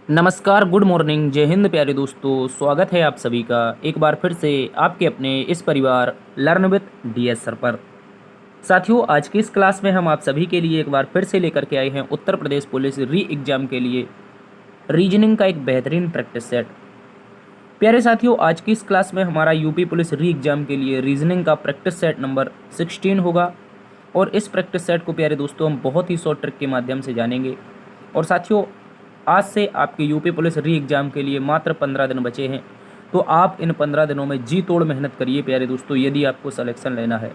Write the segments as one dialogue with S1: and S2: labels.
S1: नमस्कार, good morning, जय हिंद प्यारे दोस्तों। स्वागत है आप सभी का एक बार फिर से आपके अपने इस परिवार लर्न विद डीएस सर पर। साथियों, आज की इस क्लास में हम आप सभी के लिए एक बार फिर से लेकर के आए हैं उत्तर प्रदेश पुलिस री एग्जाम के लिए रीजनिंग का एक बेहतरीन प्रैक्टिस सेट। प्यारे साथियों, आज की इस क्लास में हमारा यूपी पुलिस री एग्जाम के लिए रीजनिंग का प्रैक्टिस सेट नंबर 16 होगा और इस प्रैक्टिस सेट को प्यारे दोस्तों हम बहुत ही शॉर्ट ट्रिक के माध्यम से जानेंगे। और साथियों, आज से आपके यूपी पुलिस री एग्ज़ाम के लिए मात्र 15 दिन बचे हैं, तो आप इन 15 दिनों में जी तोड़ मेहनत करिए प्यारे दोस्तों। यदि आपको सिलेक्शन लेना है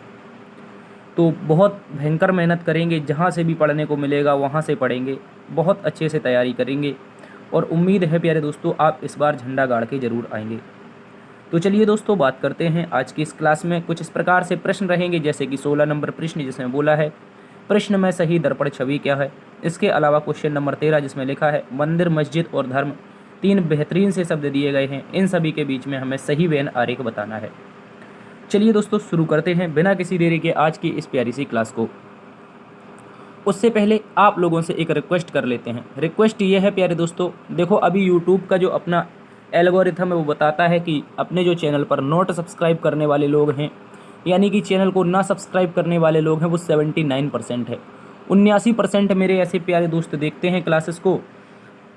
S1: तो बहुत भयंकर मेहनत करेंगे, जहाँ से भी पढ़ने को मिलेगा वहाँ से पढ़ेंगे, बहुत अच्छे से तैयारी करेंगे और उम्मीद है प्यारे दोस्तों आप इस बार झंडा गाड़ के ज़रूर आएंगे। तो चलिए दोस्तों, बात करते हैं आज की इस क्लास में। कुछ इस प्रकार से प्रश्न रहेंगे, जैसे कि 16 नंबर प्रश्न जिसमें बोला है प्रश्न में सही दर्पण छवि क्या है। इसके अलावा क्वेश्चन नंबर 13 जिसमें लिखा है मंदिर, मस्जिद और धर्म, तीन बेहतरीन से शब्द दिए गए हैं, इन सभी के बीच में हमें सही वेन आरेख बताना है। चलिए दोस्तों, शुरू करते हैं बिना किसी देरी के आज की इस प्यारी सी क्लास को। उससे पहले आप लोगों से एक रिक्वेस्ट कर लेते हैं। रिक्वेस्ट ये है प्यारे दोस्तों, देखो अभी यूट्यूब का जो अपना एल्गोरिथम है वो बताता है कि अपने जो चैनल पर नॉट सब्सक्राइब करने वाले लोग हैं, यानी कि चैनल को ना सब्सक्राइब करने वाले लोग हैं, वो 79% है। 79% मेरे ऐसे प्यारे दोस्त देखते हैं क्लासेस को,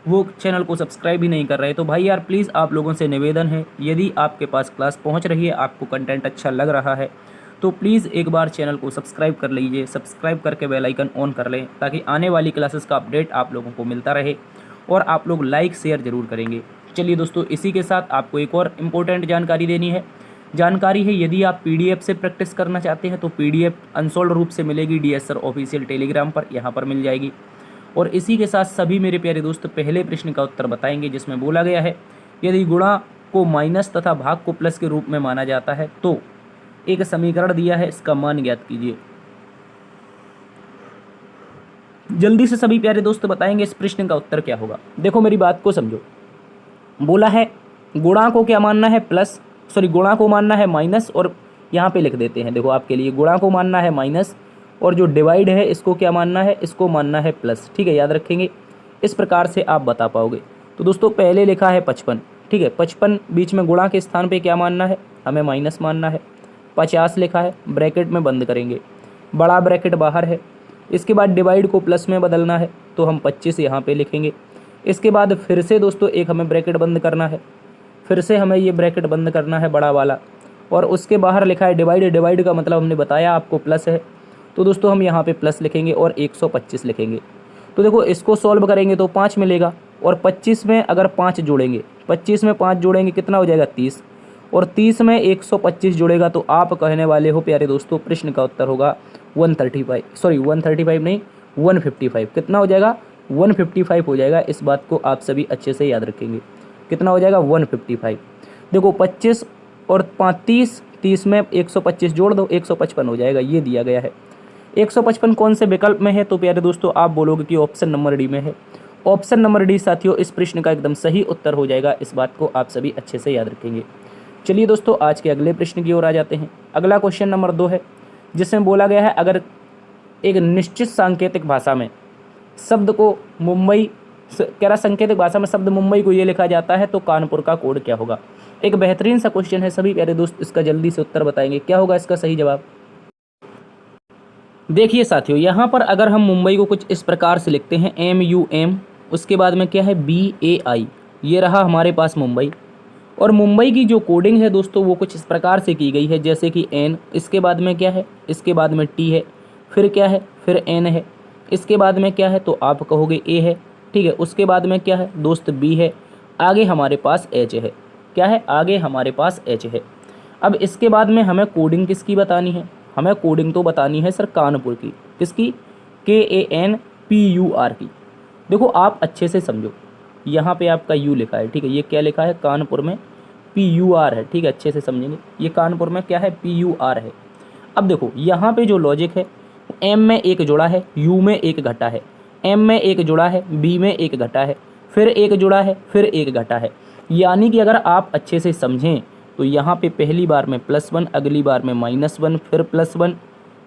S1: वो चैनल को सब्सक्राइब ही नहीं कर रहे। तो भाई यार प्लीज़ आप लोगों से निवेदन है, यदि आपके पास क्लास पहुंच रही है, आपको कंटेंट अच्छा लग रहा है, तो प्लीज़ एक बार चैनल को सब्सक्राइब कर लीजिए। सब्सक्राइब करके बेल आइकन ऑन कर लें ताकि आने वाली क्लासेस का अपडेट आप लोगों को मिलता रहे और आप लोग लाइक शेयर ज़रूर करेंगे। चलिए दोस्तों, इसी के साथ आपको एक और इम्पोर्टेंट जानकारी देनी है। जानकारी है, यदि आप पीडीएफ से प्रैक्टिस करना चाहते हैं तो पीडीएफ अनसोल्ड रूप से मिलेगी डीएस सर ऑफिशियल टेलीग्राम पर, यहाँ पर मिल जाएगी। और इसी के साथ सभी मेरे प्यारे दोस्त पहले प्रश्न का उत्तर बताएंगे, जिसमें बोला गया है यदि गुणा को माइनस तथा भाग को प्लस के रूप में माना जाता है तो एक समीकरण दिया है, इसका मान ज्ञात कीजिए। जल्दी से सभी प्यारे दोस्त बताएंगे इस प्रश्न का उत्तर क्या होगा। देखो मेरी बात को समझो, बोला है गुणा को क्या मानना है प्लस, गुणा को मानना है माइनस, और यहाँ पे लिख देते हैं, देखो आपके लिए गुणा को मानना है माइनस और जो डिवाइड है इसको क्या मानना है, इसको मानना है प्लस। ठीक है, याद रखेंगे, इस प्रकार से आप बता पाओगे। तो दोस्तों पहले लिखा है 55, ठीक है, 55 बीच में गुणा के स्थान पे क्या मानना है, हमें माइनस मानना है। 50 लिखा है, ब्रैकेट में बंद करेंगे, बड़ा ब्रैकेट बाहर है। इसके बाद डिवाइड को प्लस में बदलना है तो हम 25 यहाँ पे लिखेंगे। इसके बाद फिर से दोस्तों एक हमें ब्रैकेट बंद करना है, फिर से हमें ये ब्रैकेट बंद करना है बड़ा वाला, और उसके बाहर लिखा है डिवाइड। डिवाइड का मतलब हमने बताया आपको प्लस है, तो दोस्तों हम यहाँ पे प्लस लिखेंगे और 125 लिखेंगे। तो देखो इसको सॉल्व करेंगे तो 5 मिलेगा, और 25 में अगर 5 जोड़ेंगे, 25 में 5 जोड़ेंगे कितना हो जाएगा 30, और 30 में 125 जुड़ेगा तो आप कहने वाले हो प्यारे दोस्तों प्रश्न का उत्तर होगा 135 नहीं 155। कितना हो जाएगा, 155 हो जाएगा। इस बात को आप सभी अच्छे से याद रखेंगे, कितना हो जाएगा 155। देखो 25 और 35, 30 में 125 जोड़ दो, 155 हो जाएगा, ये दिया गया है। 155 कौन से विकल्प में है, तो प्यारे दोस्तों आप बोलोगे कि ऑप्शन नंबर डी में है। ऑप्शन नंबर डी साथियों इस प्रश्न का एकदम सही उत्तर हो जाएगा, इस बात को आप सभी अच्छे से याद रखेंगे। चलिए दोस्तों आज के अगले प्रश्न की ओर आ जाते हैं। अगला क्वेश्चन नंबर 2 है, जिसमें बोला गया है अगर एक निश्चित सांकेतिक भाषा में शब्द को मुंबई, कह रहा सांकेतिक भाषा में शब्द मुंबई को ये लिखा जाता है तो कानपुर का कोड क्या होगा। एक बेहतरीन सा क्वेश्चन है, सभी प्यारे दोस्त इसका जल्दी से उत्तर बताएंगे, क्या होगा इसका सही जवाब। देखिए साथियों, यहाँ पर अगर हम मुंबई को कुछ इस प्रकार से लिखते हैं MUM, उसके बाद में क्या है BAI, ये रहा हमारे पास मुंबई। और मुंबई की जो कोडिंग है दोस्तों वो कुछ इस प्रकार से की गई है, जैसे कि N, इसके बाद में क्या है, इसके बाद में T है, फिर क्या है, फिर N है, इसके बाद में क्या है तो आप कहोगे A है, ठीक है, उसके बाद में क्या है दोस्त B है, आगे हमारे पास H है, क्या है, आगे हमारे पास H है। अब इसके बाद में हमें कोडिंग किसकी बतानी है, हमें कोडिंग तो बतानी है सर कानपुर की, किसकी, KANPUR की। देखो आप अच्छे से समझो, यहाँ पे आपका U लिखा है, ठीक है, ये क्या लिखा है कानपुर में PUR है, ठीक है, अच्छे से समझेंगे, ये कानपुर में क्या है PUR है। अब देखो यहाँ पे जो लॉजिक है, M में एक जुड़ा है, U में एक घटा है, M में एक जुड़ा है, B में एक घटा है, फिर एक जुड़ा है, फिर एक घटा है। यानी कि अगर आप अच्छे से समझें तो यहाँ पे पहली बार में +1, अगली बार में -1, फिर +1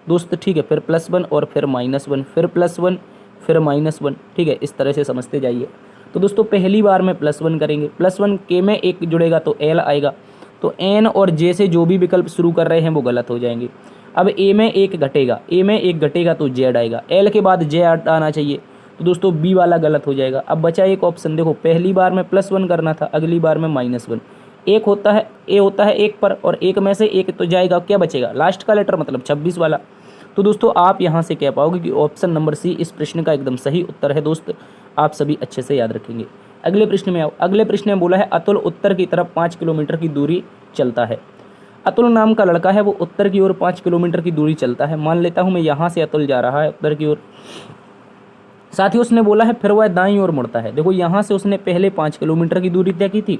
S1: दोस्त, ठीक है, फिर +1 और फिर -1, फिर +1 फिर -1, ठीक है, इस तरह से समझते जाइए। तो दोस्तों पहली बार में +1 करेंगे, +1 के में एक जुड़ेगा तो एल आएगा, तो एन और जे से जो भी विकल्प शुरू कर रहे हैं वो गलत हो जाएंगे। अब ए में एक घटेगा, ए में एक घटेगा तो जेड आएगा, एल के बाद जे आना चाहिए, तो दोस्तों बी वाला गलत हो जाएगा। अब बचा एक ऑप्शन, देखो पहली बार में +1 करना था, अगली बार में -1, एक होता है ए होता है एक पर, और एक में से एक तो जाएगा, क्या बचेगा लास्ट का लेटर मतलब 26 वाला। तो दोस्तों आप यहाँ से कह पाओगे कि ऑप्शन नंबर सी इस प्रश्न का एकदम सही उत्तर है। दोस्त आप सभी अच्छे से याद रखेंगे। अगले प्रश्न में आओ। अगले प्रश्न में बोला है अतुल उत्तर की तरफ 5 किलोमीटर की दूरी चलता है। अतुल नाम का लड़का है, वो उत्तर की ओर 5 किलोमीटर की दूरी चलता है। मान लेता हूँ मैं यहाँ से अतुल जा रहा है उत्तर की ओर। साथ ही उसने बोला है फिर वह दाईं ओर मुड़ता है। देखो यहाँ से उसने पहले 5 किलोमीटर की दूरी तय की थी,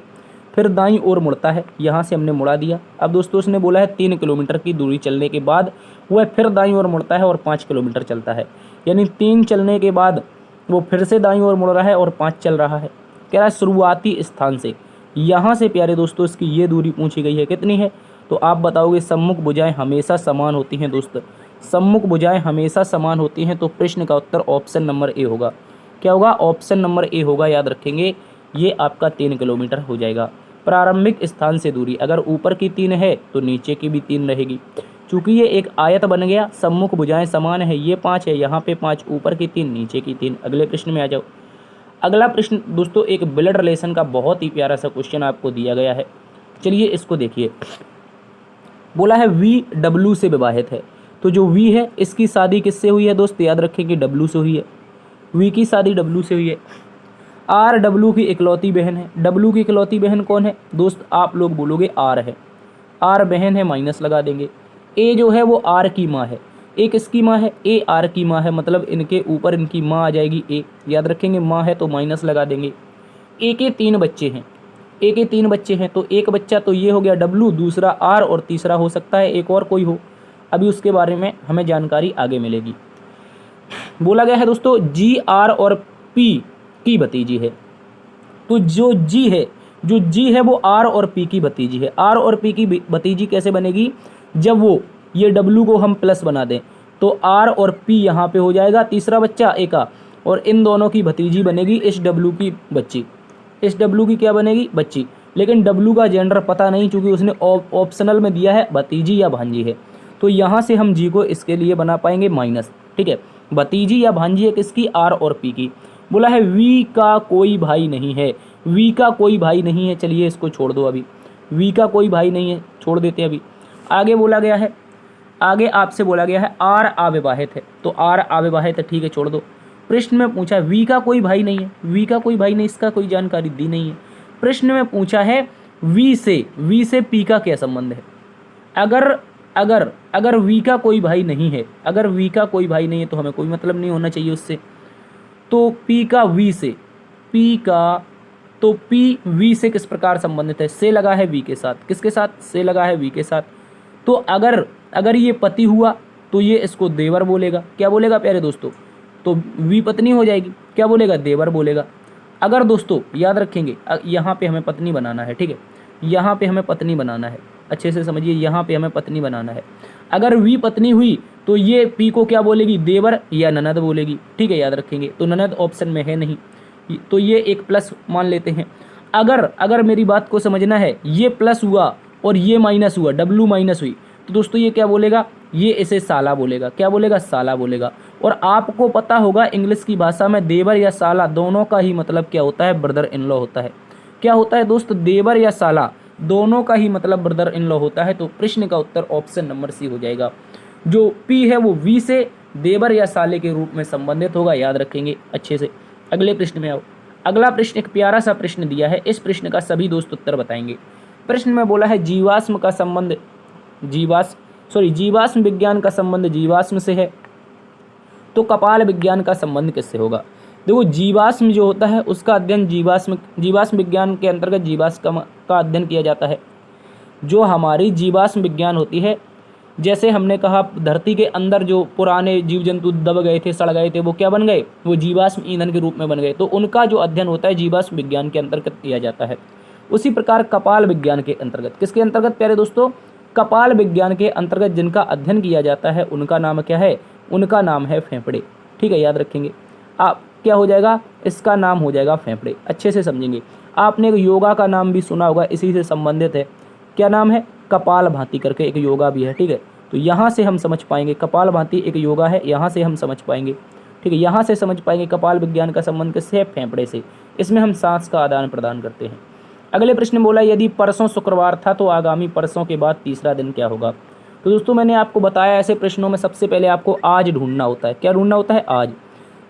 S1: फिर दाईं ओर मुड़ता है, यहाँ से हमने मुड़ा दिया। अब दोस्तों उसने बोला है 3 किलोमीटर की दूरी चलने के बाद वह फिर दाईं ओर मुड़ता है और 5 किलोमीटर चलता है, यानी 3 चलने के बाद वो फिर से दाईं ओर मुड़ रहा है और 5 चल रहा है। कह रहा है शुरुआती स्थान से यहाँ से प्यारे दोस्तों इसकी ये दूरी पूछी गई है, कितनी है? तो आप बताओगे सम्मुख भुजाएं हमेशा समान होती हैं। दोस्त सम्मुख भुजाएं हमेशा समान होती हैं, तो प्रश्न का उत्तर ऑप्शन नंबर ए होगा। क्या होगा? ऑप्शन नंबर ए होगा, याद रखेंगे। ये आपका 3 किलोमीटर हो जाएगा। प्रारंभिक स्थान से दूरी अगर ऊपर की 3 है तो नीचे की भी 3 रहेगी। चूंकि ये एक आयत बन गया, सम्मुख भुजाएं समान है, ये 5 है, यहाँ पे 5, ऊपर की 3 नीचे की 3। अगले प्रश्न में आ जाओ। अगला प्रश्न दोस्तों एक ब्लड रिलेशन का बहुत ही प्यारा सा क्वेश्चन आपको दिया गया है। चलिए इसको देखिए। बोला है वी डब्ल्यू से विवाहित है, तो जो वी है इसकी शादी किससे हुई है? दोस्त याद रखेंगे डब्ल्यू से हुई है। वी की शादी डब्ल्यू से हुई है। आर डब्ल्यू की इकलौती बहन है। डब्ल्यू की इकलौती बहन कौन है? दोस्त आप लोग बोलोगे आर है। आर बहन है, माइनस लगा देंगे। ए जो है वो आर की माँ है। ए किसकी माँ है? ए आर की माँ है, मतलब इनके ऊपर इनकी माँ आ जाएगी ए। याद रखेंगे माँ है तो माइनस लगा देंगे। ए के 3 बच्चे हैं। ए के 3 बच्चे हैं, तो एक बच्चा तो ये हो गया डब्ल्यू, दूसरा आर और तीसरा हो सकता है एक और कोई हो। अभी उसके बारे में हमें जानकारी आगे मिलेगी। बोला गया है दोस्तों जी आर और पी की भतीजी है। तो जो जी है वो आर और पी की भतीजी है। आर और पी की भतीजी कैसे बनेगी? जब वो ये डब्ल्यू को हम प्लस बना दें तो आर और पी यहाँ पे हो जाएगा तीसरा बच्चा ए का, और इन दोनों की भतीजी बनेगी इस डब्ल्यू की बच्ची। इस डब्ल्यू की क्या बनेगी? बच्ची। लेकिन डब्ल्यू का जेंडर पता नहीं, चूंकि उसने ऑप्शनल में दिया है भतीजी या भांजी है, तो यहाँ से हम जी को इसके लिए बना पाएंगे माइनस। ठीक है, भतीजी या भांजी है किसकी? आर और पी की। बोला है वी का कोई भाई नहीं है। वी का कोई भाई नहीं है, चलिए इसको छोड़ दो अभी। वी का कोई भाई नहीं है, छोड़ देते हैं अभी। आगे बोला गया है, आगे आपसे बोला गया है आर अविवाहित है, तो आर अविवाहित है, ठीक है छोड़ दो। प्रश्न में पूछा वी का कोई भाई नहीं है। वी का कोई भाई नहीं, इसका कोई जानकारी दी नहीं है। प्रश्न में पूछा है वी से पी का क्या संबंध है? अगर वी का कोई भाई नहीं है, अगर वी का कोई भाई नहीं है तो हमें कोई मतलब नहीं होना चाहिए उससे। तो पी का वी से, तो पी वी से किस प्रकार संबंधित है? से लगा है वी के साथ। किसके साथ? से लगा है वी के साथ। तो अगर ये पति हुआ तो ये इसको देवर बोलेगा। क्या बोलेगा प्यारे दोस्तों? तो वी पत्नी हो जाएगी, क्या बोलेगा? देवर बोलेगा। अगर दोस्तों याद रखेंगे यहाँ पे हमें पत्नी बनाना है, ठीक है, यहाँ पे हमें पत्नी बनाना है, अच्छे से समझिए, यहाँ पे हमें पत्नी बनाना है। अगर वी पत्नी हुई तो ये पी को क्या बोलेगी? देवर या ननद बोलेगी। ठीक है, याद रखेंगे। तो ननद ऑप्शन में है नहीं, तो ये एक प्लस मान लेते हैं। अगर मेरी बात को समझना है, ये प्लस हुआ और ये माइनस हुआ, डब्ल्यू माइनस हुई, तो दोस्तों ये क्या बोलेगा? ये इसे साला बोलेगा। क्या बोलेगा? साला बोलेगा। और आपको पता होगा इंग्लिश की भाषा में देवर या साला दोनों का ही मतलब क्या होता है? ब्रदर इन लॉ होता है। क्या होता है दोस्त? देवर या साला दोनों का ही मतलब ब्रदर इन लॉ होता है। तो प्रश्न का उत्तर ऑप्शन नंबर सी हो जाएगा। जो पी है वो वी से देवर या साले के रूप में संबंधित होगा, याद रखेंगे अच्छे से। अगले प्रश्न में आओ। अगला प्रश्न एक प्यारा सा प्रश्न दिया है, इस प्रश्न का सभी दोस्त उत्तर बताएंगे। प्रश्न में बोला है जीवाश्म विज्ञान का संबंध जीवाश्म से है, तो कपाल विज्ञान का संबंध किससे होगा? देखो जीवाश्म जो होता है उसका अध्ययन जीवाश्म विज्ञान के अंतर्गत जीवाश्म का अध्ययन किया जाता है। जो हमारी जीवाश्म विज्ञान होती है, जैसे हमने कहा धरती के अंदर जो पुराने जीव जंतु दब गए थे, सड़ गए थे, वो क्या बन गए? वो जीवाश्म ईंधन के रूप में बन गए। तो उनका जो अध्ययन होता है जीवाश्म विज्ञान के अंतर्गत किया जाता है। उसी प्रकार कपाल विज्ञान के अंतर्गत, किसके अंतर्गत प्यारे दोस्तों? कपाल विज्ञान के अंतर्गत जिनका अध्ययन किया जाता है उनका नाम क्या है? उनका नाम है फेफड़े। ठीक है, याद रखेंगे। आप क्या हो जाएगा, इसका नाम हो जाएगा फेफड़े। अच्छे से समझेंगे। आपने एक योगा का नाम भी सुना होगा, इसी से संबंधित है। क्या नाम है, कपालभाति करके एक योगा भी है, ठीक है। तो यहाँ से हम समझ पाएंगे कपालभाति एक योगा है, यहाँ से हम समझ पाएंगे, ठीक है। यहाँ से समझ पाएंगे कपाल विज्ञान का संबंध किससे है, फेफड़े से। इसमें हम सांस का आदान प्रदान करते हैं। अगले प्रश्न में बोला यदि परसों शुक्रवार था तो आगामी परसों के बाद तीसरा दिन क्या होगा। तो दोस्तों मैंने आपको बताया ऐसे प्रश्नों में सबसे पहले आपको आज ढूंढना होता है। क्या ढूंढना होता है, आज।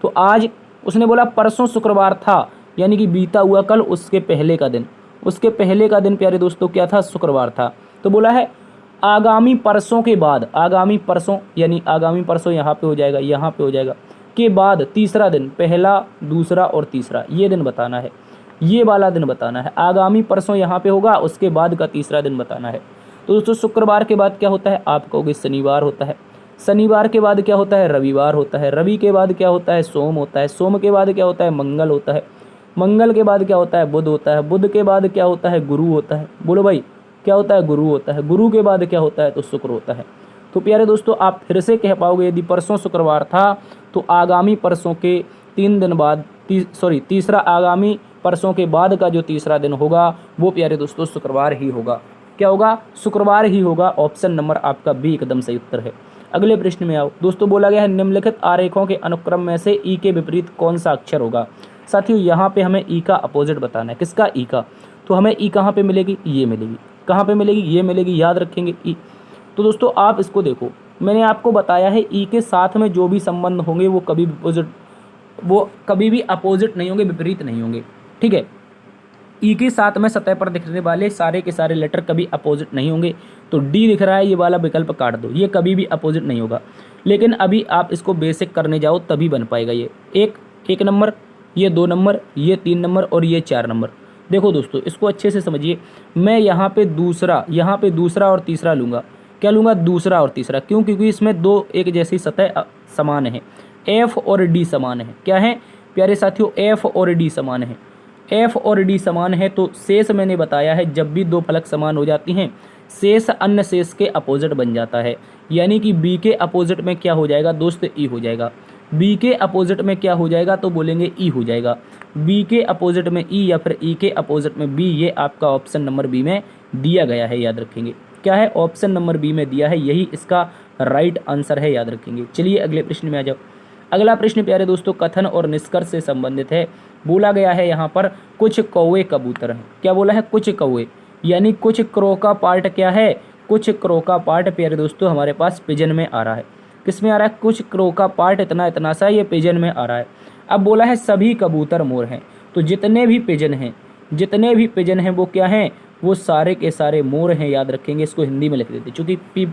S1: तो आज उसने बोला परसों शुक्रवार था, यानी कि बीता हुआ कल, उसके पहले का दिन। उसके पहले का दिन प्यारे दोस्तों क्या था, शुक्रवार था। तो बोला है आगामी परसों के बाद, आगामी परसों यानी आगामी परसों यहाँ पे हो जाएगा, यहाँ पे हो जाएगा, के बाद तीसरा दिन, पहला दूसरा और तीसरा, ये दिन बताना है, ये वाला दिन बताना है। आगामी परसों यहाँ पे होगा, उसके बाद का तीसरा दिन बताना है। तो दोस्तों शुक्रवार के बाद क्या होता है, आप कहोगे शनिवार होता है। शनिवार के बाद क्या होता है, रविवार होता है। रवि के बाद क्या होता है, सोम होता है। सोम के बाद क्या होता है, मंगल होता है। मंगल के बाद क्या होता है, बुध होता है। बुध के बाद क्या होता है, गुरु होता है। बोलो भाई, क्या होता है, गुरु होता है। गुरु के बाद क्या होता है, तो शुक्र होता है। तो प्यारे दोस्तों आप फिर से कह पाओगे यदि परसों शुक्रवार था तो आगामी परसों के 3 दिन बाद तीसरा आगामी परसों के बाद का जो तीसरा दिन होगा वो प्यारे दोस्तों शुक्रवार ही होगा। क्या होगा, शुक्रवार ही होगा। ऑप्शन नंबर आपका बी एकदम सही उत्तर है। अगले प्रश्न में आओ दोस्तों, बोला गया है निम्नलिखित आरेखों के अनुक्रम में से ई के विपरीत कौन सा अक्षर होगा। साथियों यहाँ पे हमें ई का अपोजिट बताना है। किसका, ई का। तो हमें ई कहाँ पे मिलेगी, ये मिलेगी। कहाँ पे मिलेगी, ये मिलेगी, याद रखेंगे ई। तो दोस्तों आप इसको देखो, मैंने आपको बताया है ई के साथ में जो भी संबंध होंगे वो कभी भी अपोजिट नहीं होंगे, विपरीत नहीं होंगे, ठीक है। ई के साथ में सतह पर दिखने वाले सारे के सारे लेटर कभी अपोजिट नहीं होंगे। तो डी दिख रहा है, ये वाला विकल्प काट दो, ये कभी भी अपोजिट नहीं होगा। लेकिन अभी आप इसको बेसिक करने जाओ तभी बन पाएगा ये। एक नंबर, ये 2 नंबर, ये 3 नंबर और ये 4 नंबर। देखो दोस्तों इसको अच्छे से समझिए। मैं यहाँ पे दूसरा और तीसरा लूँगा। क्या लूँगा, दूसरा और तीसरा। क्यों, क्योंकि इसमें दो एक जैसी सतह समान है। एफ और डी समान है। क्या है प्यारे साथियों, एफ और डी समान है। एफ और डी समान है तो शेष मैंने बताया है जब भी दो फलक समान हो जाती हैं शेष अन्य शेष के अपोजिट बन जाता है। यानी कि बी के अपोजिट में क्या हो जाएगा दोस्त, ई हो जाएगा। बी के अपोजिट में क्या हो जाएगा तो बोलेंगे ई हो जाएगा। बी के अपोजिट में ई या फिर ई के अपोजिट में बी, ये आपका ऑप्शन नंबर बी में दिया गया है, याद रखेंगे। क्या है, ऑप्शन नंबर बी में दिया है, यही इसका राइट आंसर है, याद रखेंगे। चलिए अगले प्रश्न में आ जाओ। अगला प्रश्न प्यारे दोस्तों कथन और निष्कर्ष से संबंधित है। बोला गया है यहाँ पर कुछ कौवे कबूतर हैं। क्या बोला है, कुछ कौवे, यानी कुछ क्रो का पार्ट क्या है, कुछ क्रो का पार्ट प्यारे दोस्तों हमारे पास पिजन में आ रहा है। किस में आ रहा है, कुछ क्रो का पार्ट इतना सा ये पिजन में आ रहा है। अब बोला है सभी कबूतर मोर हैं, तो जितने भी पिजन हैं वो क्या हैं, वो सारे के सारे मोर हैं, याद रखेंगे। इसको हिंदी में लिख देते चूँकि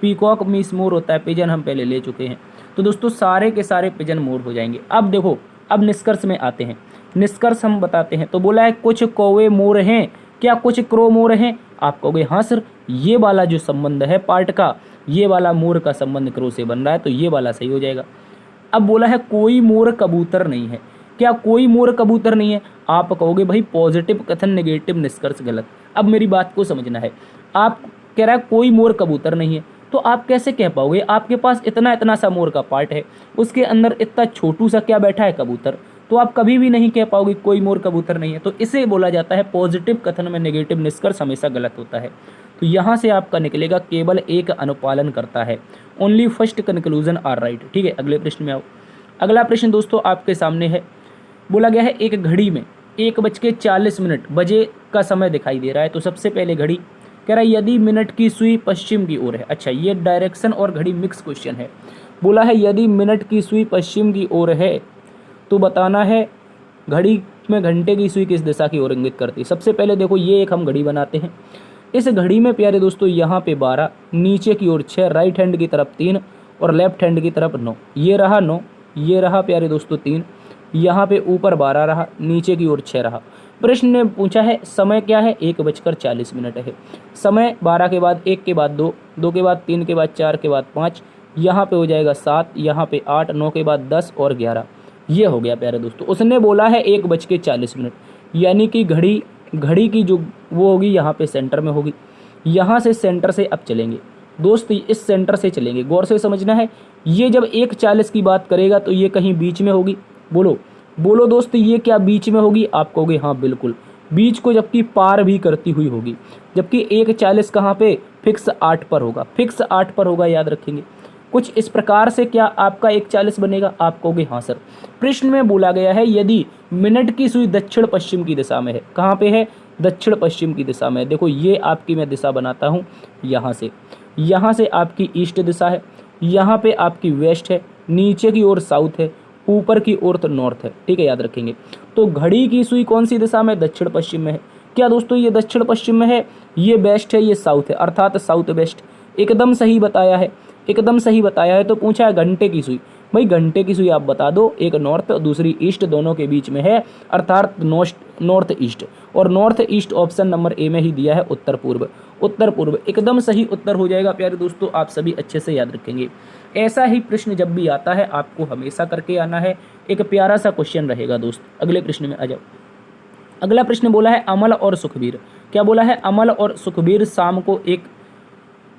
S1: पीकॉक मीस मोर होता है, पिजन हम पहले ले चुके हैं। तो दोस्तों सारे के सारे पिजन मोर हो जाएंगे। अब देखो, अब निष्कर्ष में आते हैं। निष्कर्ष हम बताते हैं। तो बोला है कुछ कौवे मोर हैं, क्या कुछ क्रो मोर हैं। आप कहोगे हाँ सर, ये वाला जो संबंध है पार्ट का, ये वाला मोर का संबंध क्रो से बन रहा है, तो ये वाला सही हो जाएगा। अब बोला है कोई मोर कबूतर नहीं है। क्या कोई मोर कबूतर नहीं है। आप कहोगे भाई पॉजिटिव कथन नेगेटिव निष्कर्ष गलत। अब मेरी बात को समझना है। आप कह रहा है कोई मोर कबूतर नहीं है, तो आप कैसे कह पाओगे, आपके पास इतना सा मोर का पार्ट है, उसके अंदर इतना छोटू सा क्या बैठा है, कबूतर। तो आप कभी भी नहीं कह पाओगे कोई मोर कबूतर नहीं है। तो इसे बोला जाता है पॉजिटिव कथन में नेगेटिव निष्कर्ष हमेशा गलत होता है। तो यहाँ से आपका निकलेगा केवल एक अनुपालन करता है, only first conclusion are right. ठीक है, अगले प्रश्न में आओ। अगला प्रश्न दोस्तों आपके सामने है। बोला गया है एक घड़ी में 1:40 बजे का समय दिखाई दे रहा है। तो सबसे पहले घड़ी कह रहा है यदि मिनट की सुई पश्चिम की ओर है। अच्छा, ये डायरेक्शन और घड़ी मिक्स क्वेश्चन है। बोला है यदि मिनट की सुई पश्चिम की ओर है तो बताना है घड़ी में घंटे की सुई किस दिशा की ओर इंगित करती है। सबसे पहले देखो, ये एक हम घड़ी बनाते हैं। इस घड़ी में प्यारे दोस्तों यहाँ पे 12, नीचे की ओर 6, राइट हैंड की तरफ 3 और लेफ्ट हैंड की तरफ 9। ये रहा 9, ये रहा प्यारे दोस्तों 3, यहाँ पे ऊपर 12 रहा, नीचे की ओर 6 रहा। प्रश्न ने पूछा है समय क्या है, 1:40 है। समय 12 के बाद 1 के बाद 2, 2 के बाद 3 के बाद 4 के बाद 5, यहाँ पे हो जाएगा 7, यहाँ पे 8, 9 के बाद 10 और 11। ये हो गया प्यारे दोस्तों। उसने बोला है 1:40, यानी कि घड़ी की जो वो होगी यहाँ पे सेंटर में होगी। यहाँ से सेंटर से अब चलेंगे दोस्त, इस सेंटर से चलेंगे, गौर से समझना है। ये जब 1:40 की बात करेगा तो ये कहीं बीच में होगी, बोलो बोलो दोस्त, ये क्या बीच में होगी? आप कहोगे हाँ बिल्कुल, बीच को जबकि पार भी करती हुई होगी, जबकि 1:40 कहाँ पे? फिक्स 8 पर होगा, फिक्स 8 पर होगा, याद रखेंगे। कुछ इस प्रकार से क्या आपका 1:40 बनेगा? आप कहोगे हाँ सर। प्रश्न में बोला गया है यदि मिनट की सुई दक्षिण पश्चिम की दिशा में है। कहाँ पे है? दक्षिण पश्चिम की दिशा में। देखो ये आपकी मैं दिशा बनाता हूँ, यहाँ से आपकी ईस्ट दिशा है, यहाँ पे आपकी वेस्ट है, नीचे की ओर साउथ है, ऊपर की ओर तो नॉर्थ है। ठीक है, याद रखेंगे। तो घड़ी की सुई कौन सी दिशा में? दक्षिण पश्चिम में है। क्या दोस्तों ये दक्षिण पश्चिम में है? ये वेस्ट है, ये साउथ है, अर्थात साउथ वेस्ट। एकदम सही बताया है, एकदम सही बताया है। तो पूछा है घंटे की सुई, भाई घंटे की सुई आप बता दो, एक नॉर्थ और दूसरी ईस्ट दोनों के बीच में है, अर्थात नॉर्थ ईस्ट। और north east option number A में ही दिया है, उत्तर पूर्व। उत्तर पूर्व एकदम सही उत्तर हो जाएगा प्यारे दोस्तों, आप सभी अच्छे से याद रखेंगे। ऐसा ही प्रश्न जब भी आता है आपको हमेशा करके आना है। एक प्यारा सा क्वेश्चन रहेगा दोस्त। अगले प्रश्न में आ जाओ। अगला प्रश्न बोला है अमल और सुखबीर। क्या बोला है? अमल और सुखबीर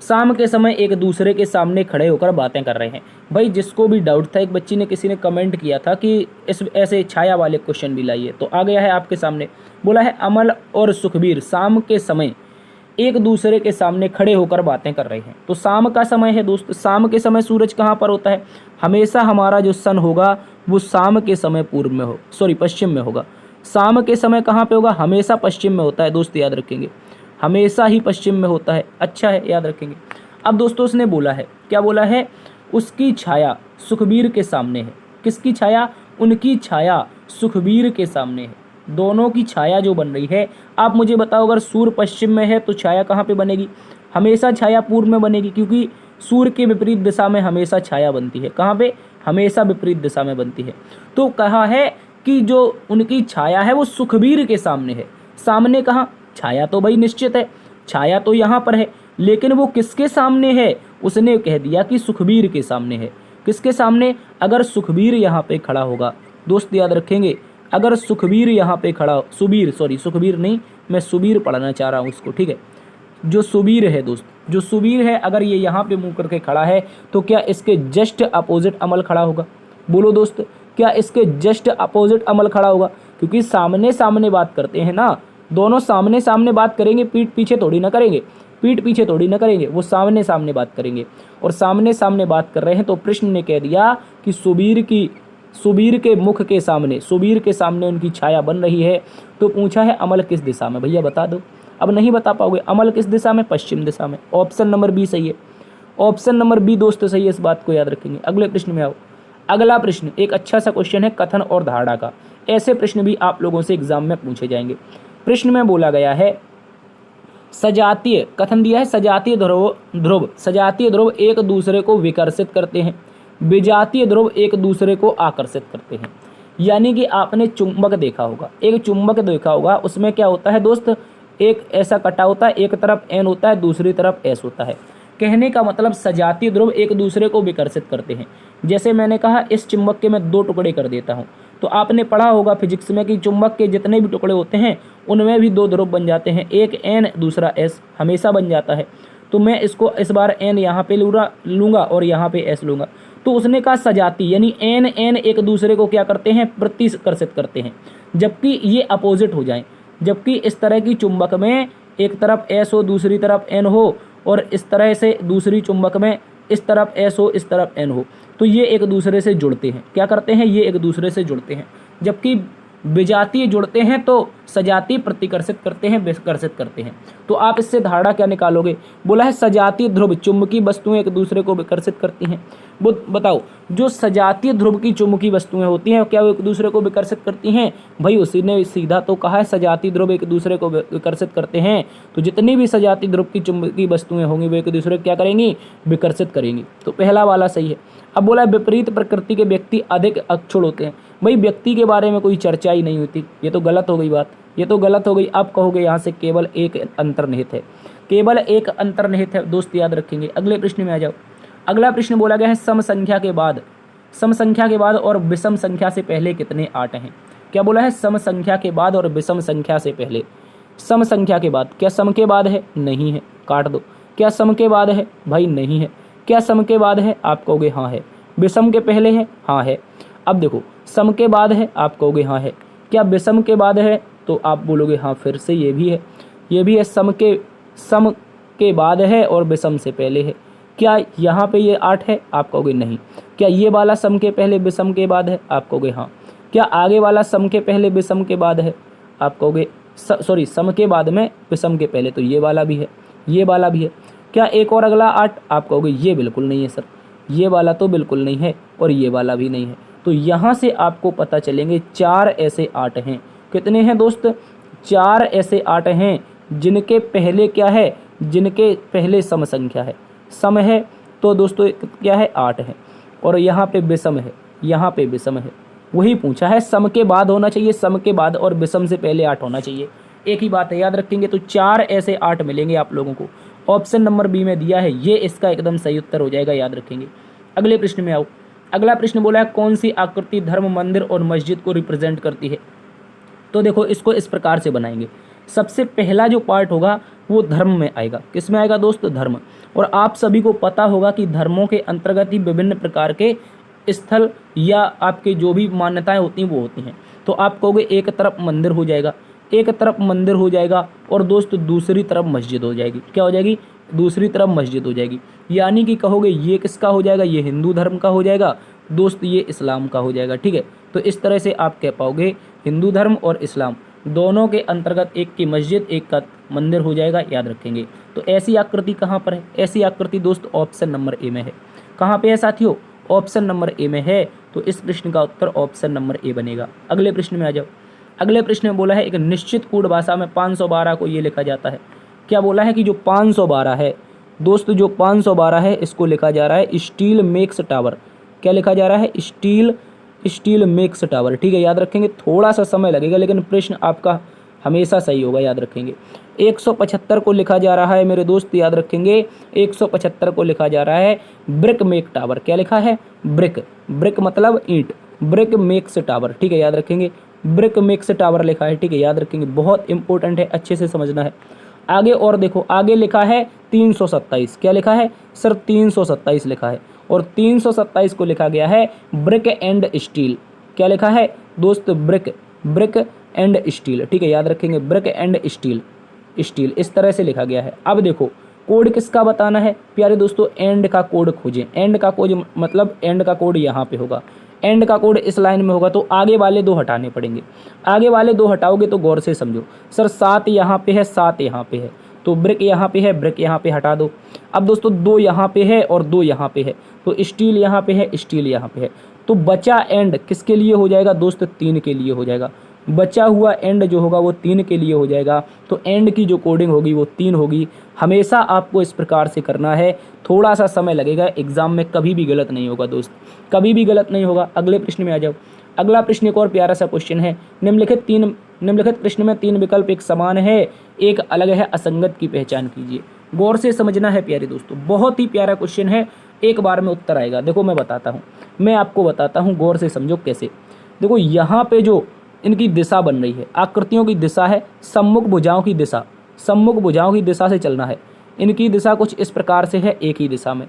S1: शाम के समय एक दूसरे के सामने खड़े होकर बातें कर रहे हैं। भाई जिसको भी डाउट था, एक बच्ची ने किसी ने कमेंट किया था कि इस ऐसे छाया वाले क्वेश्चन भी लाइए, तो आ गया है आपके सामने। बोला है अमल और सुखबीर शाम के समय एक दूसरे के सामने खड़े होकर बातें कर रहे हैं। तो शाम का समय है दोस्त, शाम के समय सूरज कहाँ पर होता है? हमेशा हमारा जो सन होगा वो शाम के समय पूर्व में हो, सॉरी पश्चिम में होगा। शाम के समय कहाँ पे होगा? हमेशा पश्चिम में होता है दोस्त, याद रखेंगे, हमेशा ही पश्चिम में होता है। अच्छा है, याद रखेंगे। अब दोस्तों उसने बोला है, क्या बोला है? उसकी छाया सुखबीर के सामने है। किसकी छाया? उनकी छाया सुखबीर के सामने है। दोनों की छाया जो बन रही है, आप मुझे बताओ, अगर सूर्य पश्चिम में है तो छाया कहाँ पे बनेगी? हमेशा छाया पूर्व में बनेगी, क्योंकि सूर्य के विपरीत दिशा में हमेशा छाया बनती है। कहाँ पे? हमेशा विपरीत दिशा में बनती है। तो कहा है कि जो उनकी छाया है वो सुखबीर के सामने है। सामने कहाँ? छाया तो भाई निश्चित है, छाया तो यहाँ पर है, लेकिन वो किसके सामने है? उसने कह दिया कि सुखबीर के सामने है। किसके सामने? अगर सुखबीर यहाँ पे खड़ा होगा दोस्त, याद रखेंगे, अगर सुखबीर यहाँ पे खड़ा, सुखबीर नहीं, मैं सुबीर पढ़ना चाह रहा हूँ उसको, ठीक है। जो सुबीर है दोस्त, जो सुबीर है, अगर ये यहाँ पे मुंह करके खड़ा है तो क्या इसके जस्ट अपोजिट अमल खड़ा होगा? बोलो दोस्त, क्या इसके जस्ट अपोजिट अमल खड़ा होगा? क्योंकि सामने सामने बात करते हैं ना, दोनों सामने सामने बात करेंगे, पीठ पीछे थोड़ी ना करेंगे, पीठ पीछे थोड़ी ना करेंगे, वो सामने सामने बात करेंगे। और सामने सामने बात कर रहे हैं, तो प्रश्न ने कह दिया कि सुबीर के मुख के सामने, सुबीर के सामने उनकी छाया बन रही है। तो पूछा है अमल किस दिशा में? भैया बता दो। अब नहीं बता पाओगे, अमल किस दिशा में? पश्चिम दिशा में। ऑप्शन नंबर बी सही है, ऑप्शन नंबर बी दोस्त सही है, इस बात को याद रखेंगे। अगले प्रश्न में आओ। अगला प्रश्न एक अच्छा सा क्वेश्चन है कथन और धारणा का। ऐसे प्रश्न भी आप लोगों से एग्जाम में पूछे जाएंगे। प्रश्न में बोला गया है सजातीय, कथन दिया है सजातीय ध्रुव एक दूसरे को विकर्षित करते हैं, विजातीय ध्रुव एक दूसरे को आकर्षित करते हैं। यानी कि आपने चुंबक देखा होगा, एक चुंबक देखा होगा, उसमें क्या होता है दोस्त, एक ऐसा कटा होता है, एक तरफ एन होता है, दूसरी तरफ एस होता है। कहने का मतलब सजातीय ध्रुव एक दूसरे को विकर्षित करते हैं। जैसे मैंने कहा इस चुंबक के मैं 2 टुकड़े कर देता हूँ, तो आपने पढ़ा होगा फिजिक्स में कि चुंबक के जितने भी टुकड़े होते हैं उनमें भी 2 ध्रुव बन जाते हैं, एक एन दूसरा एस, हमेशा बन जाता है। तो मैं इसको इस बार एन यहाँ पे लूँगा और यहाँ पे एस लूँगा। तो उसने कहा सजाती, यानी एन एक दूसरे को क्या करते हैं, प्रतिकर्षित करते हैं, जबकि ये अपोजिट हो जाएं। जबकि इस तरह की चुंबक में एक तरफ एस हो दूसरी तरफ एन हो, और इस तरह से दूसरी चुंबक में इस तरफ एस हो इस तरफ एन हो, तो ये एक दूसरे से जुड़ते हैं। क्या करते हैं? ये एक दूसरे से जुड़ते हैं। जबकि विजातीय जुड़ते हैं तो सजातीय प्रतिकर्षित करते हैं, विकर्षित करते हैं। तो आप इससे धारणा क्या निकालोगे? बोला है सजातीय ध्रुव चुंबकीय वस्तुएं एक दूसरे को विकर्षित करती हैं। बताओ, जो सजातीय ध्रुव की चुंबकीय वस्तुएं होती हैं क्या वो एक दूसरे को विकर्षित करती हैं? भाई उसी ने सीधा तो कहा है सजातीय ध्रुव एक दूसरे को विकर्षित करते हैं। तो जितनी भी सजातीय ध्रुव की चुंबकीय वस्तुएं होंगी वो एक दूसरे को क्या करेंगी? विकर्षित करेंगी। तो पहला वाला सही है। अब बोला है विपरीत प्रकृति के व्यक्ति अधिक अक्षुण होते हैं। भाई व्यक्ति के बारे में कोई चर्चा ही नहीं होती, ये तो गलत हो गई बात, ये तो गलत हो गई। आप कहोगे यहाँ से केवल एक अंतर्निहित है, केवल एक अंतर्निहित है दोस्त, याद रखेंगे। अगले प्रश्न में आ जाओ। अगला प्रश्न बोला गया है सम संख्या के बाद और विषम संख्या से पहले कितने 8 हैं? क्या बोला है? सम संख्या के बाद और विषम संख्या से पहले। सम संख्या के बाद, क्या सम के बाद है? नहीं है, काट दो। क्या सम के बाद है? भाई नहीं है। क्या सम के बाद है? आप कहोगे हाँ है। विषम के पहले है? हाँ है। अब देखो सम के बाद है, आप कहोगे हाँ है। क्या विषम के बाद है, तो आप बोलोगे हाँ फिर से ये भी है, ये भी है। सम के बाद है और विषम से पहले है। क्या यहाँ पे ये 8 है, आप कहोगे नहीं। क्या ये वाला सम के पहले विषम के बाद है, आप कहोगे हाँ। क्या आगे वाला सम के पहले विषम के बाद है, आप कहोगे सॉरी सम के बाद में विषम के पहले, तो ये वाला भी है, ये वाला भी है। क्या एक और अगला 8, आप कहोगे ये बिल्कुल नहीं है सर, ये वाला तो बिल्कुल नहीं है और ये वाला भी नहीं है। तो यहाँ से आपको पता चलेंगे 4 ऐसे 8 हैं। कितने हैं दोस्त? 4 ऐसे 8 हैं जिनके पहले क्या है, जिनके पहले सम संख्या है, सम है, तो दोस्तों क्या है 8 है। और यहाँ पे विषम है, यहाँ पे विषम है। वही पूछा है, सम के बाद होना चाहिए, सम के बाद, और विषम से पहले 8 होना चाहिए। एक ही बात है, याद रखेंगे। तो 4 ऐसे 8 मिलेंगे आप लोगों को। ऑप्शन नंबर बी में दिया है, ये इसका एकदम सही उत्तर हो जाएगा, याद रखेंगे। अगले प्रश्न में आओ। अगला प्रश्न बोला है कौन सी आकृति धर्म, मंदिर और मस्जिद को रिप्रेजेंट करती है। तो देखो इसको इस प्रकार से बनाएंगे। सबसे पहला जो पार्ट होगा वो धर्म में आएगा। किस में आएगा दोस्त? धर्म। और आप सभी को पता होगा कि धर्मों के अंतर्गत ही विभिन्न प्रकार के स्थल या आपके जो भी मान्यताएं होती हैं वो होती हैं। तो आप कहोगे एक तरफ मंदिर हो जाएगा, एक तरफ मंदिर हो जाएगा और दोस्त दूसरी तरफ मस्जिद हो जाएगी। क्या हो जाएगी? दूसरी तरफ मस्जिद हो जाएगी। यानी कि कहोगे ये किसका हो जाएगा? ये हिंदू धर्म का हो जाएगा दोस्त, ये इस्लाम का हो जाएगा। ठीक है, तो इस तरह से आप कह पाओगे हिंदू धर्म और इस्लाम दोनों के अंतर्गत एक की मस्जिद, एक का मंदिर हो जाएगा, याद रखेंगे। तो ऐसी आकृति कहाँ पर है? ऐसी आकृति दोस्त ऑप्शन नंबर ए में है। कहाँ पे है साथियों? ऑप्शन नंबर ए में है। तो इस प्रश्न का उत्तर ऑप्शन नंबर ए बनेगा। अगले प्रश्न में आ जाओ। अगले प्रश्न में बोला है एक निश्चित कूट भाषा में 512 को ये लिखा जाता है। क्या बोला है कि जो 512 है दोस्त, जो 512 है इसको लिखा जा रहा है स्टील मेक्स टावर। क्या लिखा जा रहा है? Steel makes tower. ठीक है, याद रखेंगे। थोड़ा सा समय लगेगा लेकिन प्रश्न आपका हमेशा सही होगा, याद रखेंगे। 175 को लिखा जा रहा है मेरे दोस्त, याद रखेंगे। 175 को लिखा जा रहा है ब्रिक मेक टावर। क्या लिखा है? ब्रिक। ब्रिक मतलब ईंट, ब्रिक मेक्स टावर। ठीक है, याद रखेंगे। ब्रिक मेक्स टावर लिखा है। ठीक है, याद रखेंगे, बहुत इंपॉर्टेंट है, अच्छे से समझना है। आगे और देखो, आगे लिखा है 327। क्या लिखा है सर? 327 लिखा है और 327 को लिखा गया है ब्रिक एंड स्टील। क्या लिखा है दोस्त? Brick and steel. ठीक है, याद रखेंगे, ब्रिक एंड स्टील, इस तरह से लिखा गया है। अब देखो कोड किसका बताना है प्यारे दोस्तों? एंड का कोड खोजें। एंड का कोड मतलब एंड का कोड यहाँ पे होगा, एंड का कोड इस लाइन में होगा, तो आगे वाले 2 हटाने पड़ेंगे। आगे वाले 2 हटाओगे तो गौर से समझो। सर 7 यहाँ पे है, 7 यहाँ पे है, तो ब्रिक यहाँ पे है, ब्रिक यहाँ पे हटा दो। अब दोस्तों 2 यहाँ पे है और 2 यहाँ पे है, तो स्टील यहाँ पे है, स्टील यहाँ पे है। तो बचा एंड किसके लिए हो जाएगा दोस्त? 3 के लिए हो जाएगा। बचा हुआ एंड जो होगा वो 3 के लिए हो जाएगा। तो एंड की जो कोडिंग होगी वो 3 होगी। हमेशा आपको इस प्रकार से करना है, थोड़ा सा समय लगेगा, एग्जाम में कभी भी गलत नहीं होगा दोस्त, कभी भी गलत नहीं होगा। अगले प्रश्न में आ जाओ। अगला प्रश्न एक और प्यारा सा क्वेश्चन है। निम्नलिखित प्रश्न में 3 विकल्प एक समान है, एक अलग है, असंगत की पहचान कीजिए। गौर से समझना है प्यारे दोस्तों, बहुत ही प्यारा क्वेश्चन है, एक बार में उत्तर आएगा। देखो मैं बताता हूँ, मैं आपको बताता हूँ, गौर से समझो कैसे। देखो यहाँ पे जो इनकी दिशा बन रही है, आकृतियों की दिशा है सम्मुख भुजाओं की दिशा, सम्मुख भुजाओं की दिशा से चलना है। इनकी दिशा कुछ इस प्रकार से है, एक ही दिशा में।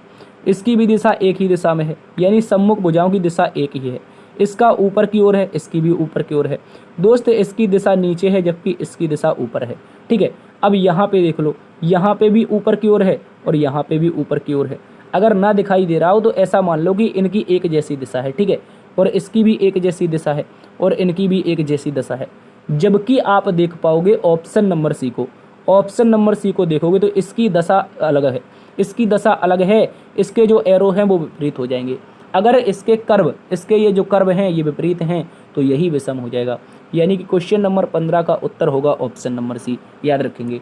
S1: इसकी भी दिशा एक ही दिशा में है, यानी सम्मुख भुजाओं की दिशा एक ही है। इसका ऊपर की ओर है, इसकी भी ऊपर की ओर है दोस्त। इसकी दिशा नीचे है जबकि इसकी दिशा ऊपर है। ठीक है, अब यहाँ पे देख लो, यहाँ पे भी ऊपर की ओर है और यहाँ पे भी ऊपर की ओर है। अगर ना दिखाई दे रहा हो तो ऐसा मान लो कि इनकी एक जैसी दिशा है। ठीक है, और इसकी भी एक जैसी दिशा है और इनकी भी एक जैसी दिशा है। जबकि आप देख पाओगे ऑप्शन नंबर सी को, ऑप्शन नंबर सी को देखोगे तो इसकी दशा अलग है, इसकी दशा अलग है, इसके जो एरो हैं वो विपरीत हो जाएंगे। अगर इसके कर्व, इसके ये जो कर्व हैं ये विपरीत हैं तो यही विषम हो जाएगा। यानी कि क्वेश्चन नंबर 15 का उत्तर होगा ऑप्शन नंबर सी, याद रखेंगे।